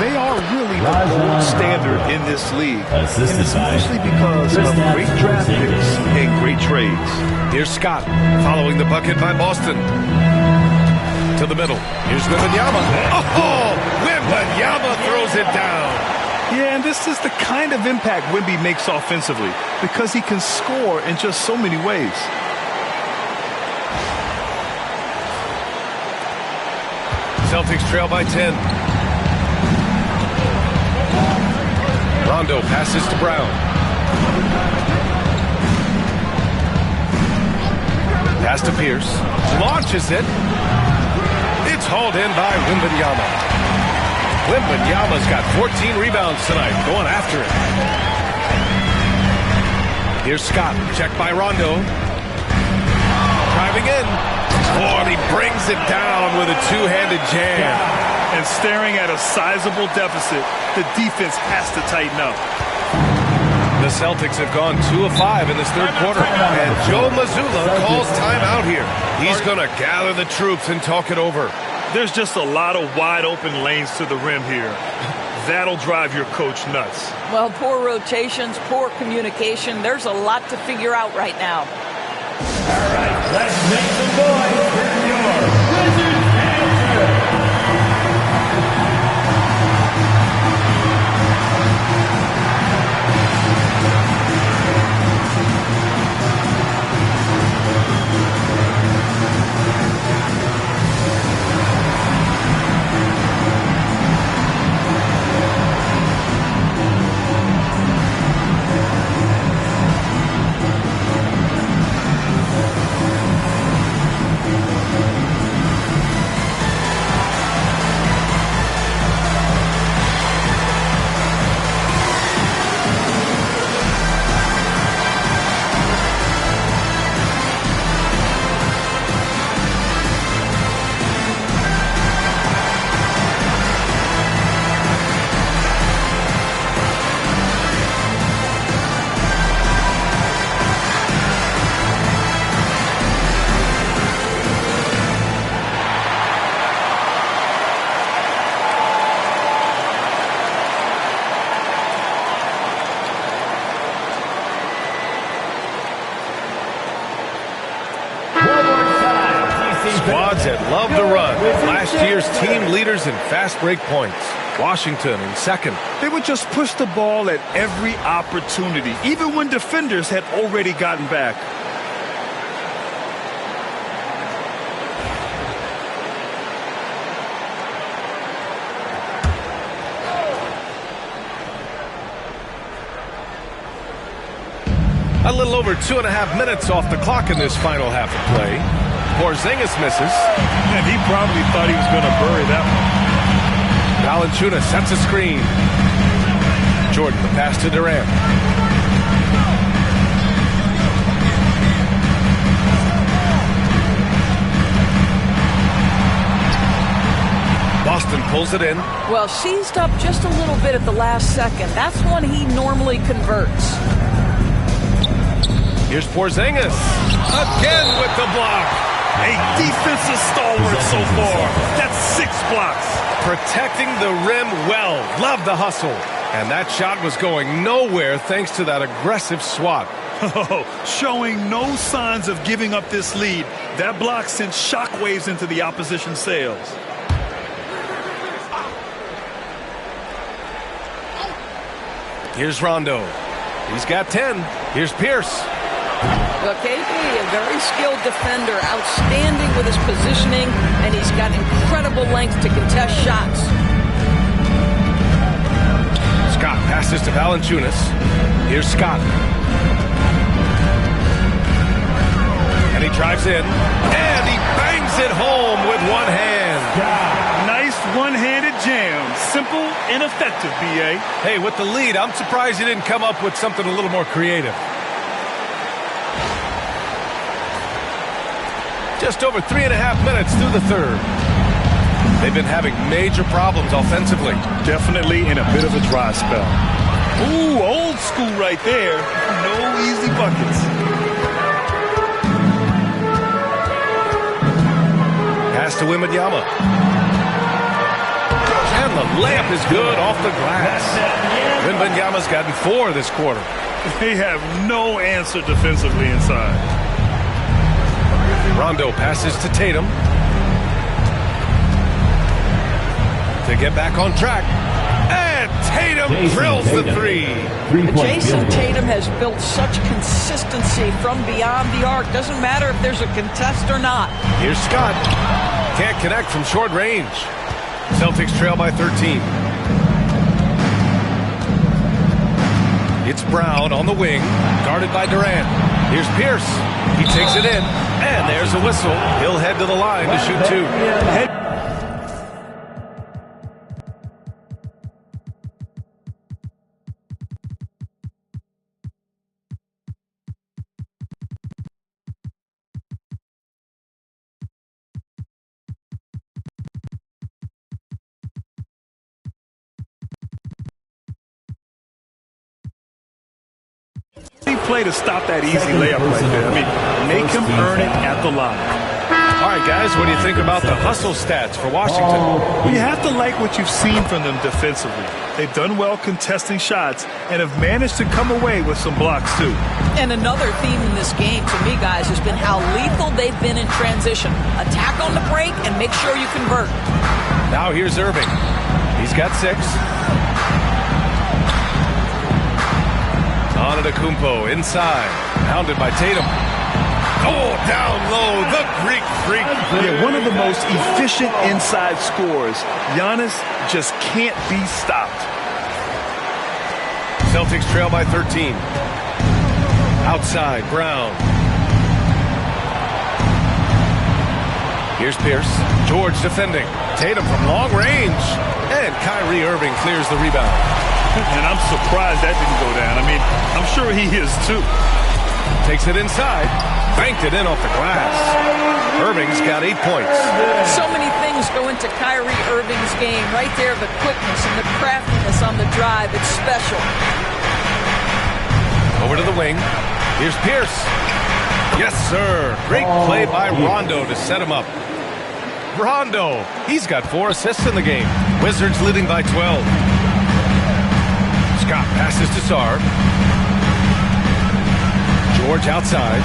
S5: They are really the gold standard in this league, and it's mostly because of great draft picks and great trades.
S3: Here's Scott following the bucket by Boston. To the middle. Here's Wembanyama. Oh, Wembanyama throws it down.
S5: Yeah, and this is the kind of impact Wemby makes offensively because he can score in just so many ways.
S3: Celtics trail by 10. Rondo passes to Brown. Pass to Pierce. Launches it. It's hauled in by Wembanyama. Wembanyama's got 14 rebounds tonight, going after it. Here's Scott, checked by Rondo. Driving in. Oh, and he brings it down with a two-handed jam.
S5: And staring at a sizable deficit, the defense has to tighten up.
S3: The Celtics have gone 2 of 5 in this third quarter. And Joe Mazzulla calls timeout here. He's going to gather the troops and talk it over.
S5: There's just a lot of wide open lanes to the rim here. That'll drive your coach nuts.
S4: Well, poor rotations, poor communication. There's a lot to figure out right now.
S2: All right, let's make some noise for your Wizards answer.
S3: Squads that love to run. Last year's team leaders in fast break points. Washington in second.
S5: They would just push the ball at every opportunity, even when defenders had already gotten back.
S3: A little over 2.5 minutes off the clock in this final half of play. Porzingis misses.
S5: And he probably thought he was going to bury that one.
S3: Valanciunas sets a screen. Jordan, the pass to Durant. Boston pulls it in.
S4: Well, seized up just a little bit at the last second. That's when he normally converts.
S3: Here's Porzingis. Again with the block.
S5: A defensive stalwart so far. That's 6 blocks.
S3: Protecting the rim well. Love the hustle. And that shot was going nowhere thanks to that aggressive swat.
S5: Showing no signs of giving up this lead. That block sent shockwaves into the opposition sails.
S3: Here's Rondo. He's got 10. Here's Pierce.
S4: Well, KD, a very skilled defender, outstanding with his positioning, and he's got incredible length to contest shots.
S3: Scott passes to Valanciunas. Here's Scott. And he drives in. And he bangs it home with one hand.
S5: Nice one-handed jam. Simple and effective, B.A.
S3: Hey, with the lead, I'm surprised he didn't come up with something a little more creative. Just over 3.5 minutes through the third. They've been having major problems offensively.
S5: Definitely in a bit of a dry spell. Ooh, old school right there. No easy buckets.
S3: Pass to Wembanyama. And the layup is good off the glass. Wembanyama's gotten 4 this quarter.
S5: They have no answer defensively inside.
S3: Rondo passes to Tatum. To get back on track. And Tatum drills the 3.
S4: Jason Tatum has built such consistency from beyond the arc. Doesn't matter if there's a contest or not.
S3: Here's Scott. Can't connect from short range. Celtics trail by 13. It's Brown on the wing, guarded by Durant. Here's Pierce. He takes it in, and there's a whistle. He'll head to the line to shoot 2.
S5: Play to stop that easy layup right there. I mean, make him earn it at the line.
S3: All right, guys, what do you think about the hustle stats for Washington?
S5: You have to like what you've seen from them defensively. They've done well contesting shots and have managed to come away with some blocks, too.
S4: And another theme in this game, to me, guys, has been how lethal they've been in transition. Attack on the break and make sure you convert.
S3: Now here's Irving. He's got 6. Antetokounmpo inside, pounded by Tatum. Oh, down low, the Greek freak.
S5: Yeah, one of the most efficient inside scorers. Giannis just can't be stopped.
S3: Celtics trail by 13. Outside, Brown. Here's Pierce. George defending. Tatum from long range. And Kyrie Irving clears the rebound.
S5: And I'm surprised that didn't go down. I mean, I'm sure he is too.
S3: Takes it inside. Banked it in off the glass. Irving's got 8 points.
S4: So many things go into Kyrie Irving's game. Right there, the quickness and the craftiness on the drive. It's special.
S3: Over to the wing. Here's Pierce. Yes, sir. Great play by Rondo to set him up. Rondo. He's got 4 assists in the game. Wizards leading by 12. Scott passes to Sarr. George outside.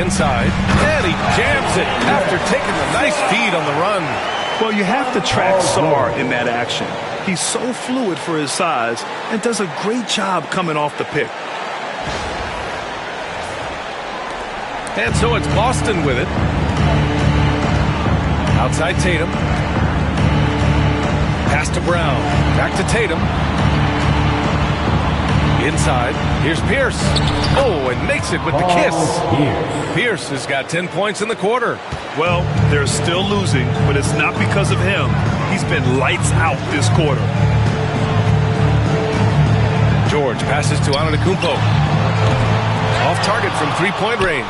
S3: inside, and he jams it after taking a nice feed on the run.
S5: Well, you have to track Sarr in that action. He's so fluid for his size and does a great job coming off the pick.
S3: And so it's Boston with it. Outside Tatum. Pass to Brown. Back to Tatum. Inside. Here's Pierce. Oh, and makes it with the kiss. Pierce has got 10 points in the quarter.
S5: Well, they're still losing, but it's not because of him. He's been lights out this quarter.
S3: George passes to Antetokounmpo. Off target from three-point range.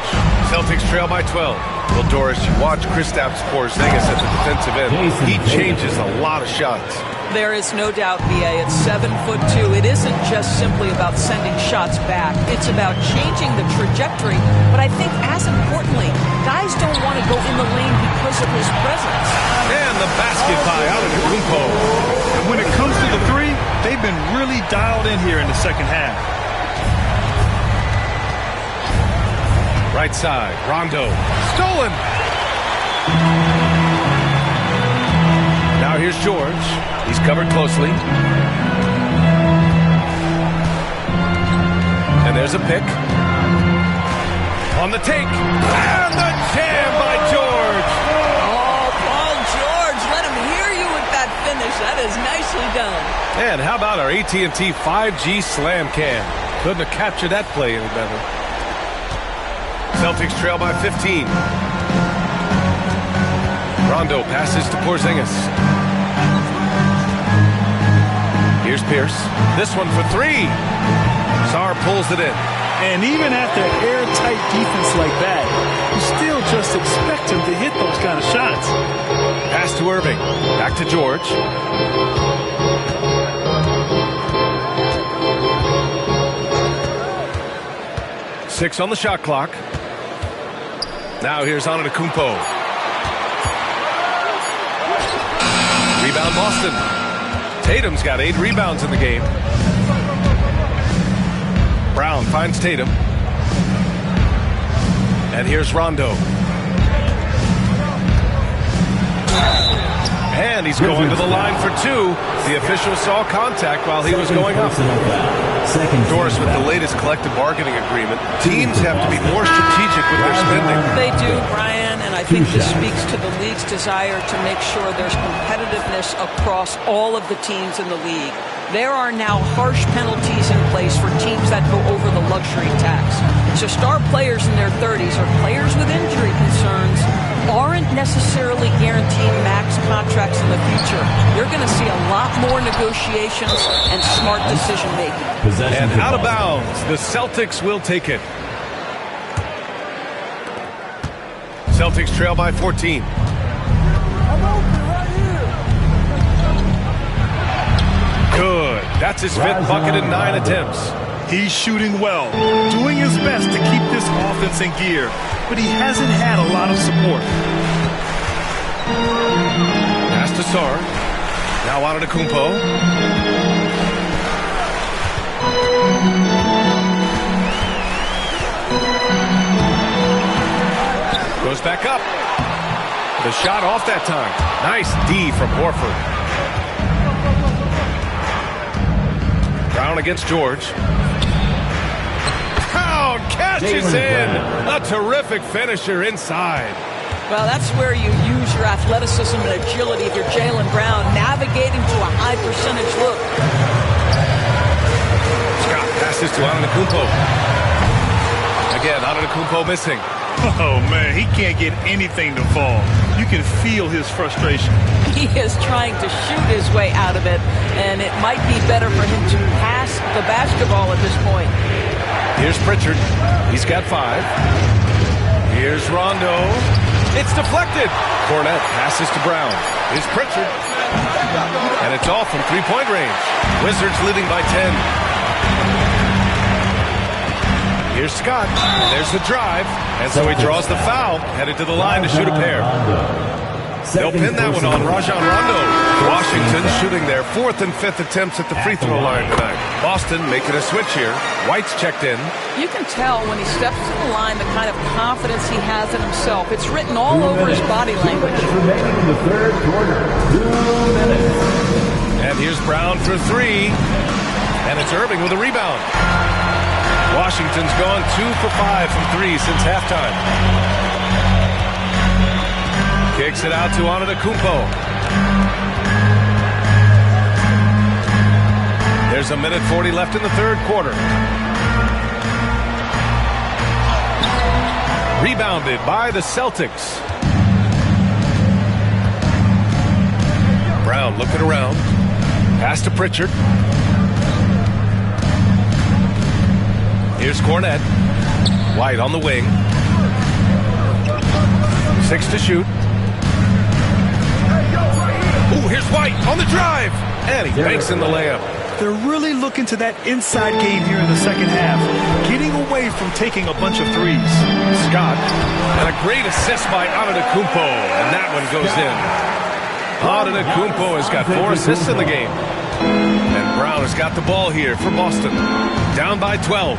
S3: Celtics trail by 12. Well, Doris, you watch Kristaps Porzingis at the defensive end. He changes a lot of shots.
S4: There is no doubt, BA. It's 7'2". It isn't just simply about sending shots back. It's about changing the trajectory. But I think, as importantly, guys don't want to go in the lane because of his presence.
S3: And the basket by Antetokounmpo.
S5: And when it comes to the three, they've been really dialed in here in the second half.
S3: Right side, Rondo. Stolen. Now here's George. He's covered closely. And there's a pick. On the take. And the jam by George.
S4: Oh, Paul George, let him hear you with that finish. That is nicely done.
S3: And how about our AT&T 5G Slam Cam? Couldn't have captured that play any better. Celtics trail by 15. Rondo passes to Porzingis. Here's Pierce. This one for three. Sarr pulls it in.
S5: And even after airtight defense like that, you still just expect him to hit those kind of shots.
S3: Pass to Irving. Back to George. Six on the shot clock. Now here's Antetokounmpo. Rebound Boston. Tatum's got 8 rebounds in the game. Brown finds Tatum. And here's Rondo. And he's going to the line for 2. The official saw contact while he was going up. Doris, with the latest collective bargaining agreement, teams have to be more strategic with their spending.
S4: They do, Brian, and I think this speaks to the league's desire to make sure there's competitiveness across all of the teams in the league. There are now harsh penalties in place for teams that go over the luxury tax. So star players in their 30s or players with injury concerns aren't necessarily guaranteed max contracts in the future. You're going to see a lot more negotiations and smart decision-making.
S3: And out of bounds, the Celtics will take it. Celtics trail by 14. Good. That's his 5th bucket in 9 attempts.
S5: He's shooting well, doing his best to keep this offense in gear, but he hasn't had a lot of support.
S3: Pass to Sarr. Now Antetokounmpo. Goes back up. The shot off that time. Nice D from Horford. Brown against George. Brown catches in. A terrific finisher inside.
S4: Well, that's where you use your athleticism and agility if you're Jaylen Brown, navigating to a high percentage look.
S3: Scott passes to Antetokounmpo. Again, Antetokounmpo missing.
S5: Oh, man, he can't get anything to fall. You can feel his frustration.
S4: He is trying to shoot his way out of it, and it might be better for him to pass the basketball at this point.
S3: Here's Pritchard. He's got 5. Here's Rondo. It's deflected. Cornette passes to Brown. Here's Pritchard. And it's off from three-point range. Wizards leading by 10. Here's Scott. There's the drive. And so he draws the foul. Headed to the line to shoot a pair. They'll pin that one on Rajon Rondo. Washington shooting their 4th and 5th attempts at the free throw line tonight. Boston making a switch here. White's checked in.
S4: You can tell when he steps to the line the kind of confidence he has in himself. It's written all over his body language.
S2: Remaining in the third quarter. 2 minutes.
S3: And here's Brown for 3. And it's Irving with a rebound. Washington's gone 2 for 5 from 3 since halftime. Kicks it out to Antetokounmpo. There's 1:40 left in the third quarter. Rebounded by the Celtics. Brown looking around. Pass to Pritchard. Here's Cornette. White on the wing. 6 to shoot. Ooh, here's White on the drive. And he banks in the layup.
S5: They're really looking to that inside game here in the second half, getting away from taking a bunch of threes.
S3: Scott, and a great assist by Antetokounmpo, and that one goes in. Antetokounmpo has got 4 assists in the game. And Brown has got the ball here for Boston. Down by 12.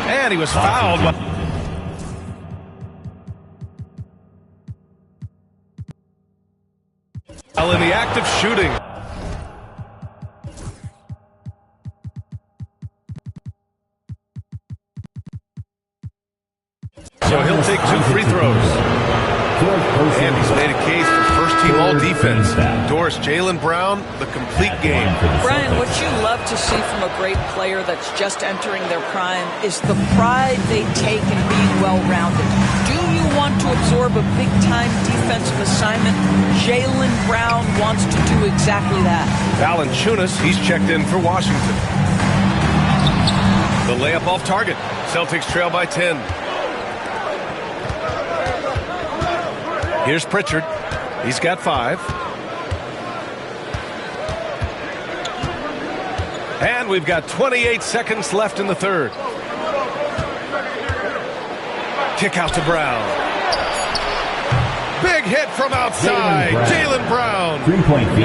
S3: And he was fouled. While in the act of shooting. So he'll take 2 free throws. And he's made a case for first-team all-defense. Doris, Jaylen Brown, the complete game.
S4: Brian, what you love to see from a great player that's just entering their prime is the pride they take in being well-rounded. Do you want to absorb a big-time defensive assignment? Jaylen Brown wants to do exactly that.
S3: Valanciunas, he's checked in for Washington. The layup off target. Celtics trail by 10. Here's Pritchard. He's got 5. And we've got 28 seconds left in the third. Kick out to Brown. Big hit from outside. Jaylen Brown.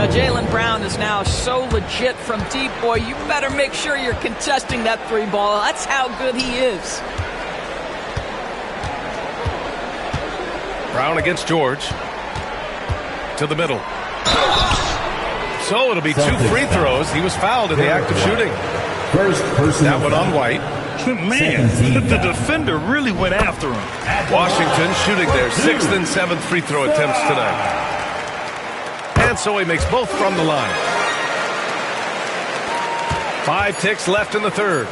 S4: Jaylen Brown is now so legit from deep. Boy, you better make sure you're contesting that 3 ball. That's how good he is.
S3: Brown against George. To the middle. So it'll be 2 free throws. He was fouled in the act of shooting. That one on White.
S5: Man, the defender really went after him.
S3: Washington shooting their 6th and 7th free throw attempts tonight. And so he makes both from the line. 5 ticks left in the third.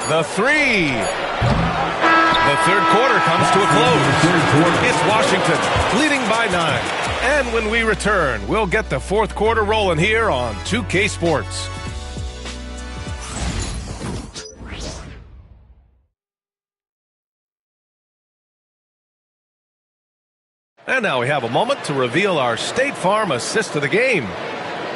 S3: The 3. The third quarter comes to a close. It's Washington leading by 9. And when we return, we'll get the fourth quarter rolling here on 2K Sports. And now we have a moment to reveal our State Farm assist of the game.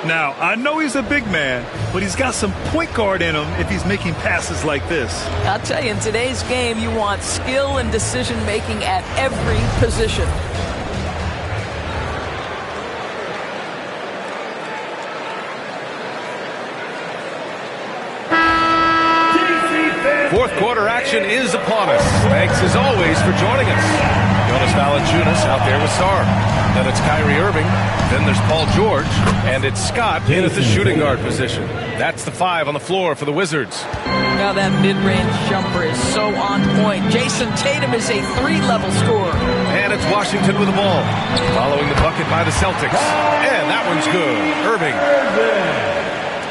S5: Now, I know he's a big man, but he's got some point guard in him if he's making passes like this.
S4: I'll tell you, in today's game, you want skill and decision-making at every position.
S3: Fourth quarter action is upon us. Thanks as always for joining us. Jonas Valanciunas out there with Sarr. Then it's Kyrie Irving. Then there's Paul George. And it's Scott in at the shooting guard position. That's the 5 on the floor for the Wizards.
S4: Now that mid-range jumper is so on point. Jason Tatum is a 3-level scorer.
S3: And it's Washington with the ball. Following the bucket by the Celtics. And that one's good. Irving.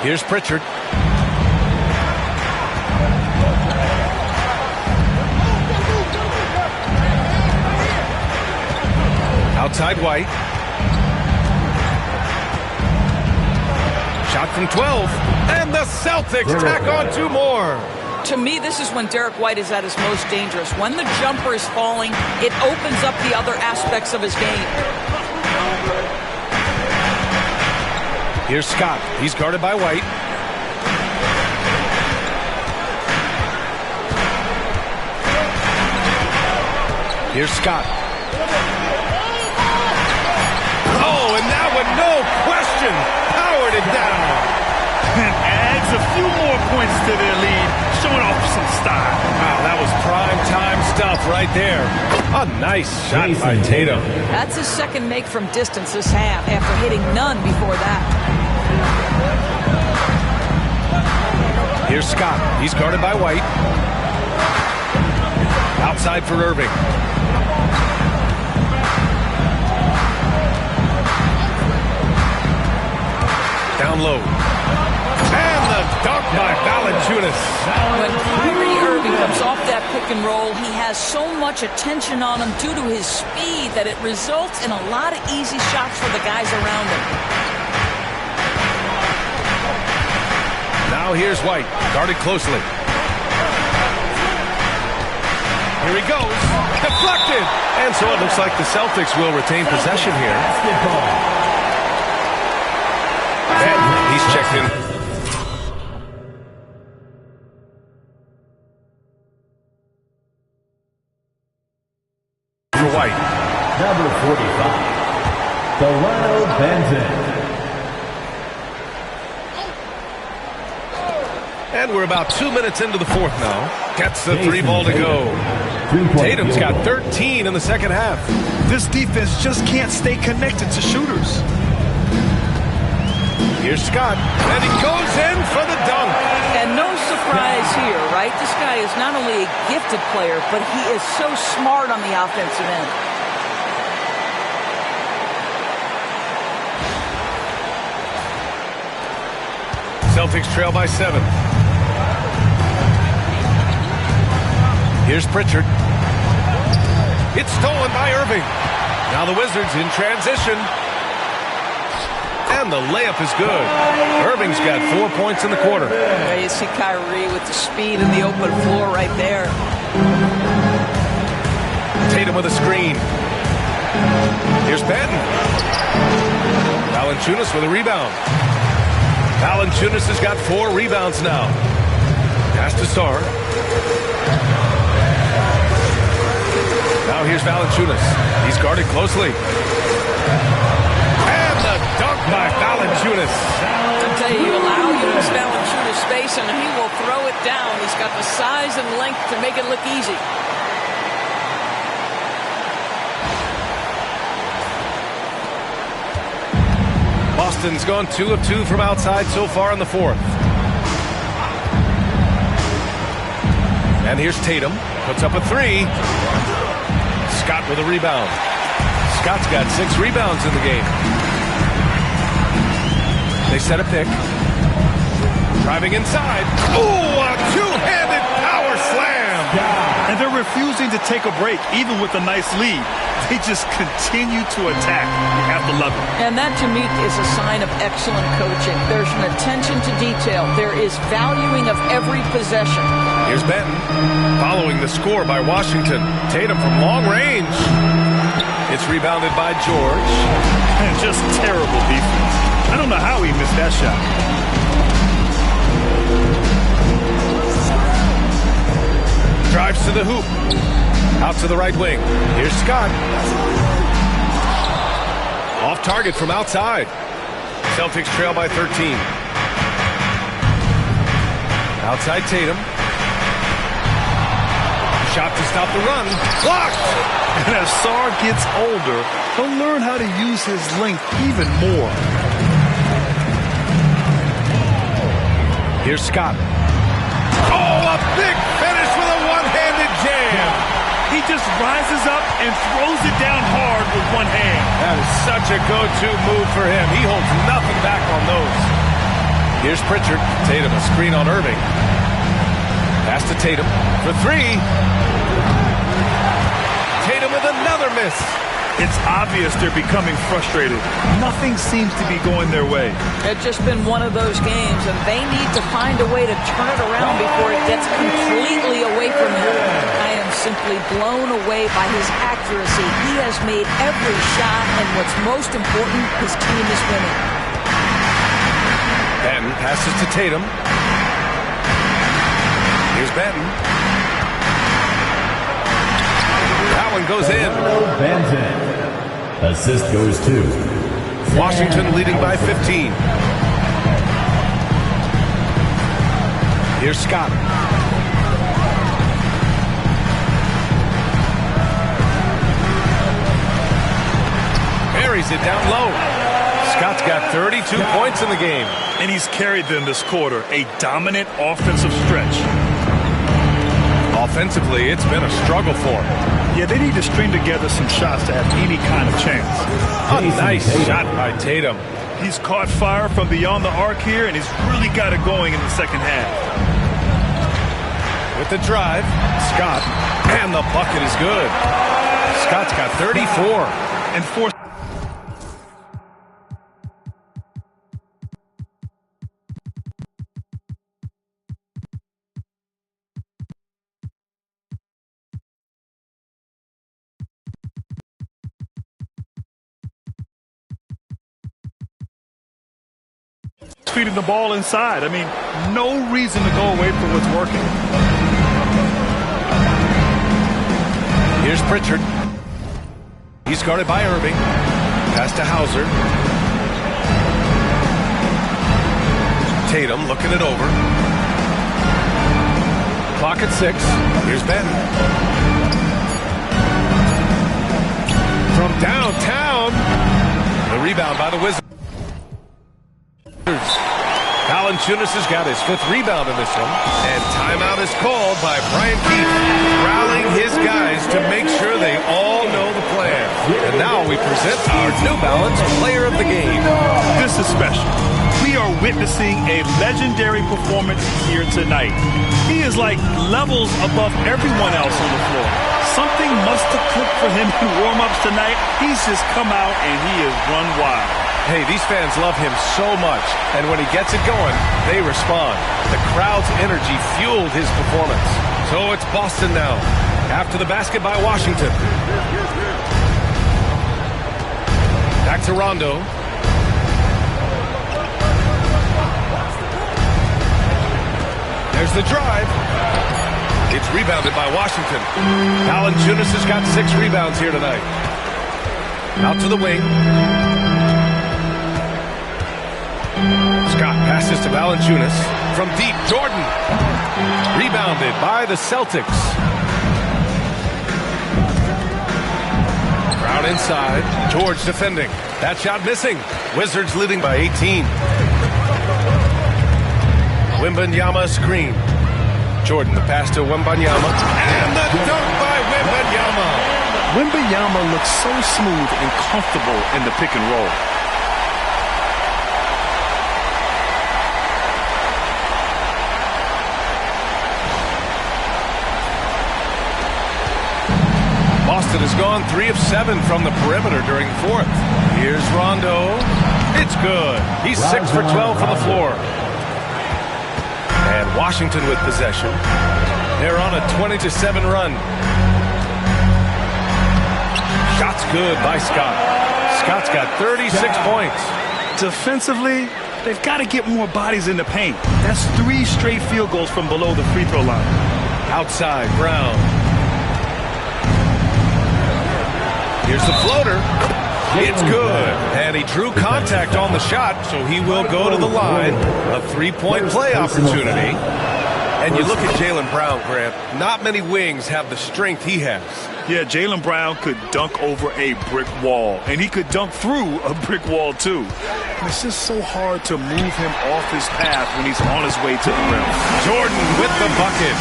S3: Here's Pritchard. Outside White. Shot from 12. And the Celtics tack on 2 more.
S4: To me, this is when Derek White is at his most dangerous. When the jumper is falling, it opens up the other aspects of his game.
S3: Here's Scott. He's guarded by White. Here's Scott. no question, powered it down.
S5: And adds a few more points to their lead, showing off some style.
S3: Wow, that was prime time stuff right there. A nice shot by Tatum.
S4: That's his second make from distance this half after hitting none before that.
S3: Here's Scott. He's guarded by White. Outside for Irving. Down low. And the dunk by Valanciunas.
S4: When Kyrie Irving comes off that pick and roll, he has so much attention on him due to his speed that it results in a lot of easy shots for the guys around him.
S3: Now here's White, guarded closely. Here he goes. Deflected. And so it looks like the Celtics will retain possession here. And he's checked in. For White.
S2: Number 45, Delano Benton.
S3: And we're about 2 minutes into the fourth now. Gets the three ball to go. Tatum's got 13 in the second half.
S5: This defense just can't stay connected to shooters.
S3: Here's Scott, and he goes in for the dunk.
S4: And no surprise here, right? This guy is not only a gifted player, but he is so smart on the offensive end.
S3: Celtics trail by 7. Here's Pritchard. It's stolen by Irving. Now the Wizards in transition. And the layup is good. Irving's got 4 points in the quarter.
S4: There you see Kyrie with the speed and the open floor right there.
S3: Tatum with a screen. Here's Benton. Valanciunas with a rebound. Valanciunas has got 4 rebounds now. Pass to Sarr. Now here's Valanciunas. He's guarded closely. And the dunk by Valanciunas.
S4: I'll tell you, allow Valanciunas space and he will throw it down. He's got the size and length to make it look easy.
S3: Boston's gone 2 of 2 from outside so far in the fourth. And here's Tatum. Puts up a 3. Scott with a rebound. Scott's got 6 rebounds in the game. They set a pick. Driving inside. Ooh, a two-handed power slam.
S5: And they're refusing to take a break, even with a nice lead. They just continue to attack. You have to love it.
S4: And that, to me, is a sign of excellent coaching. There's an attention to detail. There is valuing of every possession.
S3: Here's Benton, following the score by Washington. Tatum from long range. It's rebounded by George.
S5: And just terrible defense. I don't know how he missed that shot.
S3: Drives to the hoop. Out to the right wing. Here's Scott. Off target from outside. Celtics trail by 13. Outside Tatum. Shot to stop the run. Blocked!
S5: And as Sarr gets older, he'll learn how to use his length even more.
S3: Here's Scott. Oh, a big finish with a one-handed jam.
S5: He just rises up and throws it down hard with one hand.
S3: That is such a go-to move for him. He holds nothing back on those. Here's Pritchard. Tatum a screen on Irving. Pass to Tatum for 3. Tatum with another miss.
S5: It's obvious they're becoming frustrated. Nothing seems to be going their way.
S4: It's just been one of those games, and they need to find a way to turn it around before it gets completely away from him. I am simply blown away by his accuracy. He has made every shot, and what's most important, his team is winning.
S3: Benton passes to Tatum. Here's Benton. That one goes in.
S2: Benton. Assist goes to
S3: Washington leading by 15. Here's Scott. Buries it down low. Scott's got 32 points in the game.
S5: And he's carried them this quarter. A dominant offensive stretch.
S3: Offensively, it's been a struggle for him.
S5: Yeah, they need to string together some shots to have any kind of chance.
S3: A nice shot by Tatum.
S5: He's caught fire from beyond the arc here, and he's really got it going in the second half.
S3: With the drive, Scott, and the bucket is good. Scott's got 34.
S5: And fourth. Feeding the ball inside. I mean, no reason to go away from what's working.
S3: Here's Pritchard. He's guarded by Irving. Pass to Hauser. Tatum looking it over. Clock at 6. Here's Ben. From downtown. The rebound by the Wizards. Valanciunas has got his 5th rebound in this one. And timeout is called by Brian Keefe, rallying his guys to make sure they all know the plan. And now we present our New Balance Player of the Game.
S5: This is special. We are witnessing a legendary performance here tonight. He is like levels above everyone else on the floor. Something must have clicked for him in warm-ups tonight. He's just come out and he has run wild.
S3: Hey, these fans love him so much, and when he gets it going, they respond. The crowd's energy fueled his performance. So it's Boston now, after the basket by Washington. Back to Rondo. There's the drive. It's rebounded by Washington. Valanciunas has got 6 rebounds here tonight. Out to the wing. Scott passes to Valanciunas. From deep, Jordan. Rebounded by the Celtics. Crowd inside. George defending. That shot missing. Wizards leading by 18. Wembanyama screen. Jordan, the pass to Wembanyama. And the dunk by Wembanyama.
S5: Wembanyama looks so smooth and comfortable in the pick and roll.
S3: Boston has gone 3 of 7 from the perimeter during the 4th. Here's Rondo. It's good. He's 6 for 12 from the floor. And Washington with possession. They're on a 20-7 run. Shot's good by Scott. Scott's got 36 points.
S5: Defensively, they've got to get more bodies in the paint. That's 3 straight field goals from below the free throw line.
S3: Outside, Brown. Here's the floater. It's good. And he drew contact on the shot, so he will go to the line. A 3-point play opportunity. And you look at Jaylen Brown, Grant. Not many wings have the strength he has.
S5: Yeah, Jaylen Brown could dunk over a brick wall. And he could dunk through a brick wall, too. And it's just so hard to move him off his path when he's on his way to the rim.
S3: Jordan with the bucket.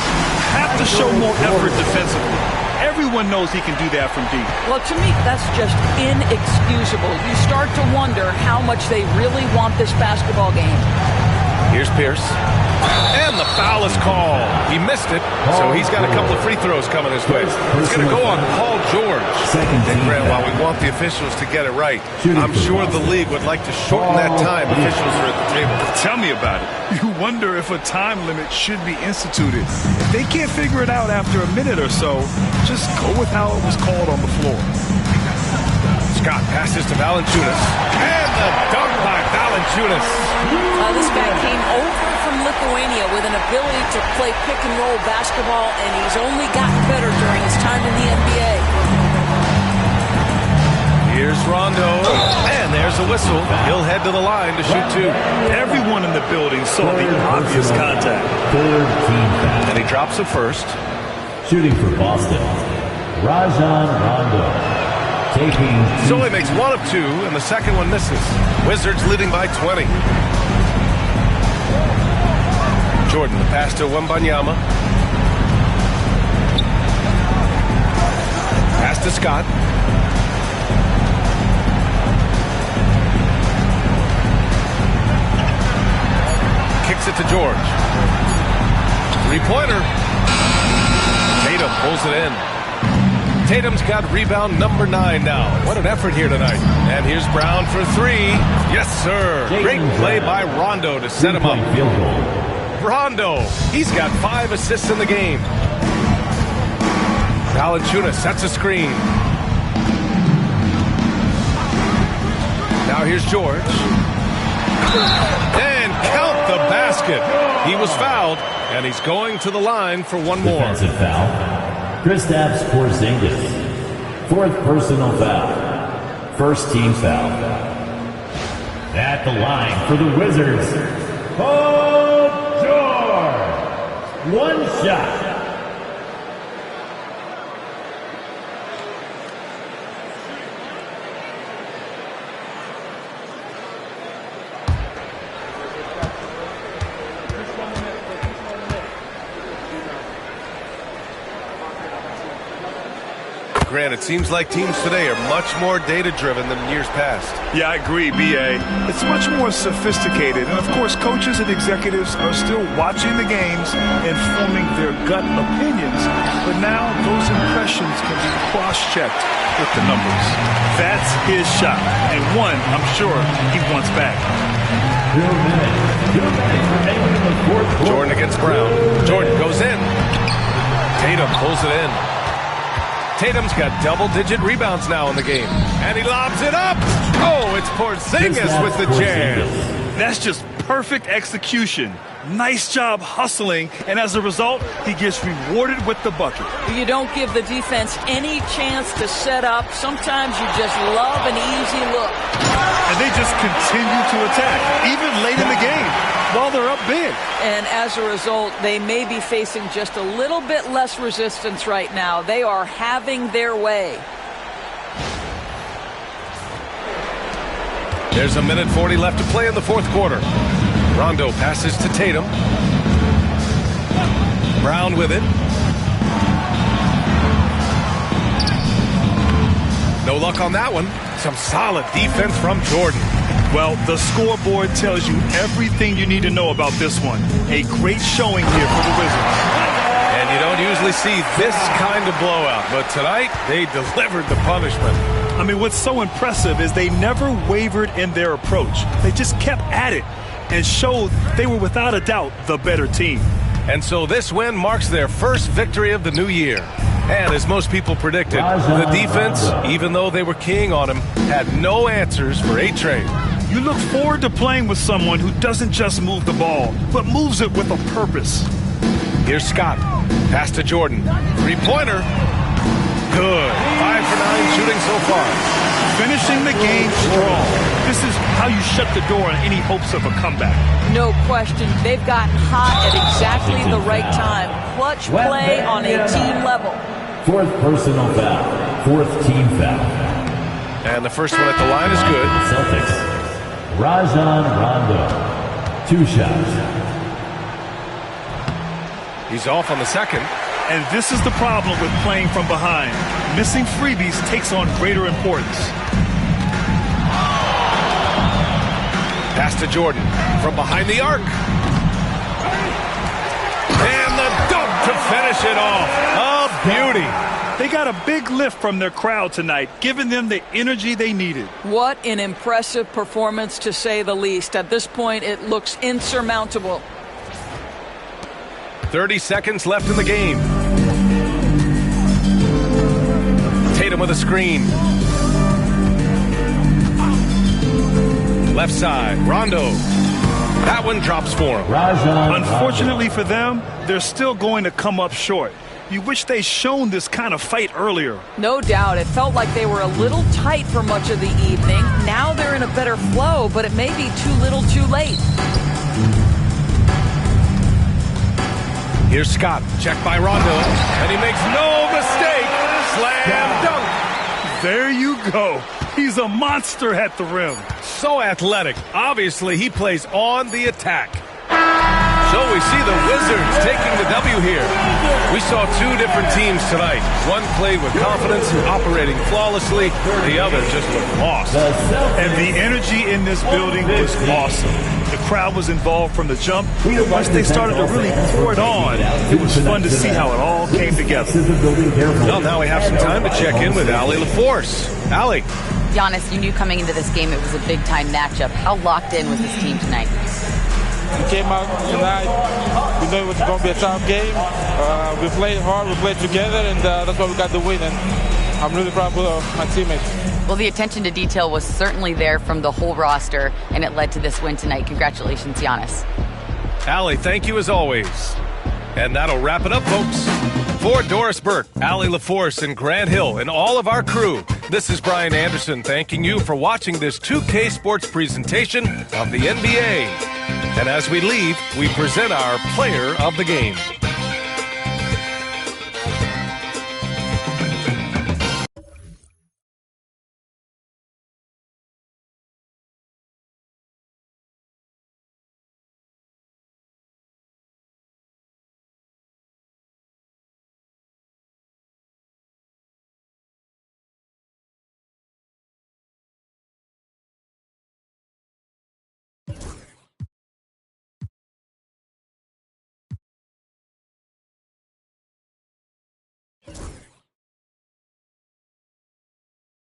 S5: Have to show more effort defensively. Everyone knows he can do that from deep.
S4: Well, to me, that's just inexcusable. You start to wonder how much they really want this basketball game.
S3: Here's Pierce. And the foul is called. He missed it, so he's got a couple of free throws coming his way. It's going to go on Paul George. And Grant, while we want the officials to get it right, I'm sure the league would like to shorten that time officials are at the table.
S5: Tell me about it. You wonder if a time limit should be instituted. If they can't figure it out after a minute or so, just go with how it was called on the floor.
S3: Scott passes to Valanciunas. And the dunk by Valanciunas.
S6: This guy came over from Lithuania with an ability to play pick-and-roll basketball, and he's only gotten better during his time in the NBA.
S3: Here's Rondo, and there's a whistle. He'll head to the line to shoot two.
S5: Everyone in the building saw the obvious contact.
S3: And he drops it first.
S2: Shooting for Boston, Rajon Rondo.
S3: So he makes one of two, and the second one misses. Wizards leading by 20. Jordan, the pass to Wembanyama. Pass to Scott. Kicks it to George. Three-pointer. Tatum pulls it in. Tatum's got rebound number 9 now. What an effort here tonight. And here's Brown for three. Yes, sir. Great play by Rondo to set him up. Rondo, he's got 5 assists in the game. Valanciunas sets a screen. Now here's George. And count the basket. He was fouled, and he's going to the line for one more.
S2: Defensive foul. Kristaps Porzingis, 4th personal foul. First team foul. At the line for the Wizards, Paul George. One shot.
S3: Grant, it seems like teams today are much more data-driven than years past.
S5: Yeah, I agree, B.A. It's much more sophisticated. And, of course, coaches and executives are still watching the games and forming their gut opinions. But now those impressions can be cross-checked with the numbers. That's his shot. And one, I'm sure, he wants back.
S2: 2 minutes remaining in the fourth quarter.
S3: Jordan against Brown. Jordan goes in. Tatum pulls it in. Tatum's got double-digit rebounds now in the game. And he lobs it up. Oh, it's Porzingis with the jam.
S5: That's just perfect execution. Nice job hustling, and as a result, he gets rewarded with the bucket.
S4: You don't give the defense any chance to set up. Sometimes you just love an easy look.
S5: And they just continue to attack, even late in the game, while they're up big.
S4: And as a result, they may be facing just a little bit less resistance right now. They are having their way.
S3: There's a minute 40 left to play in the fourth quarter. Rondo passes to Tatum. Brown with it. No luck on that one. Some solid defense from Jordan.
S5: Well, the scoreboard tells you everything you need to know about this one. A great showing here for the Wizards.
S3: And you don't usually see this kind of blowout, but tonight they delivered the punishment.
S5: I mean, what's so impressive is they never wavered in their approach. They just kept at it and showed they were without a doubt the better team.
S3: And so this win marks their first victory of the new year. And as most people predicted, the defense, even though they were keying on him, had no answers for A-Train.
S5: You look forward to playing with someone who doesn't just move the ball, but moves it with a purpose.
S3: Here's Scott. Pass to Jordan. Three-pointer. Good. 5 for 9 shooting so far.
S5: Finishing the game strong. This is how you shut the door on any hopes of a comeback.
S4: No question. They've gotten hot at exactly the right time. Clutch play on a team level.
S2: 4th personal foul. 4th team foul.
S3: And the first one at the line is good.
S2: Celtics. Rajon Rondo. 2 shots.
S3: He's off on the second.
S5: And this is the problem with playing from behind. Missing freebies takes on greater importance.
S3: Pass to Jordan from behind the arc. And the dunk to finish it off. A beauty.
S5: They got a big lift from their crowd tonight, giving them the energy they needed.
S4: What an impressive performance, to say the least. At this point, it looks insurmountable.
S3: 30 seconds left in the game. Tatum with a screen. Left side, Rondo. That one drops for him.
S5: Unfortunately for them, they're still going to come up short. You wish they'd shown this kind of fight earlier.
S4: No doubt. It felt like they were a little tight for much of the evening. Now they're in a better flow, but it may be too little too late.
S3: Here's Scott, checked by Rondo, and he makes no mistake. Slam dunk.
S5: There you go. He's a monster at the rim.
S3: So athletic. Obviously, he plays on the attack. So we see the Wizards taking the W here. We saw two different teams tonight. One played with confidence, operating flawlessly. The other just looked lost.
S5: And the energy in this building was awesome. The crowd was involved from the jump. Once they started to really pour it on, it was fun to see how it all came together.
S3: Well, now we have some time to check in with Allie LaForce. Allie.
S1: Giannis, you knew coming into this game it was a big-time matchup. How locked in was this team tonight?
S10: We came out tonight. We knew it was going to be a tough game. We played hard. We played together, and that's why we got the win. And I'm really proud of my teammates.
S1: Well, the attention to detail was certainly there from the whole roster, and it led to this win tonight. Congratulations, Giannis.
S3: Allie, thank you as always. And that'll wrap it up, folks. For Doris Burke, Allie LaForce, and Grant Hill, and all of our crew, this is Brian Anderson thanking you for watching this 2K Sports presentation of the NBA. And as we leave, we present our player of the game.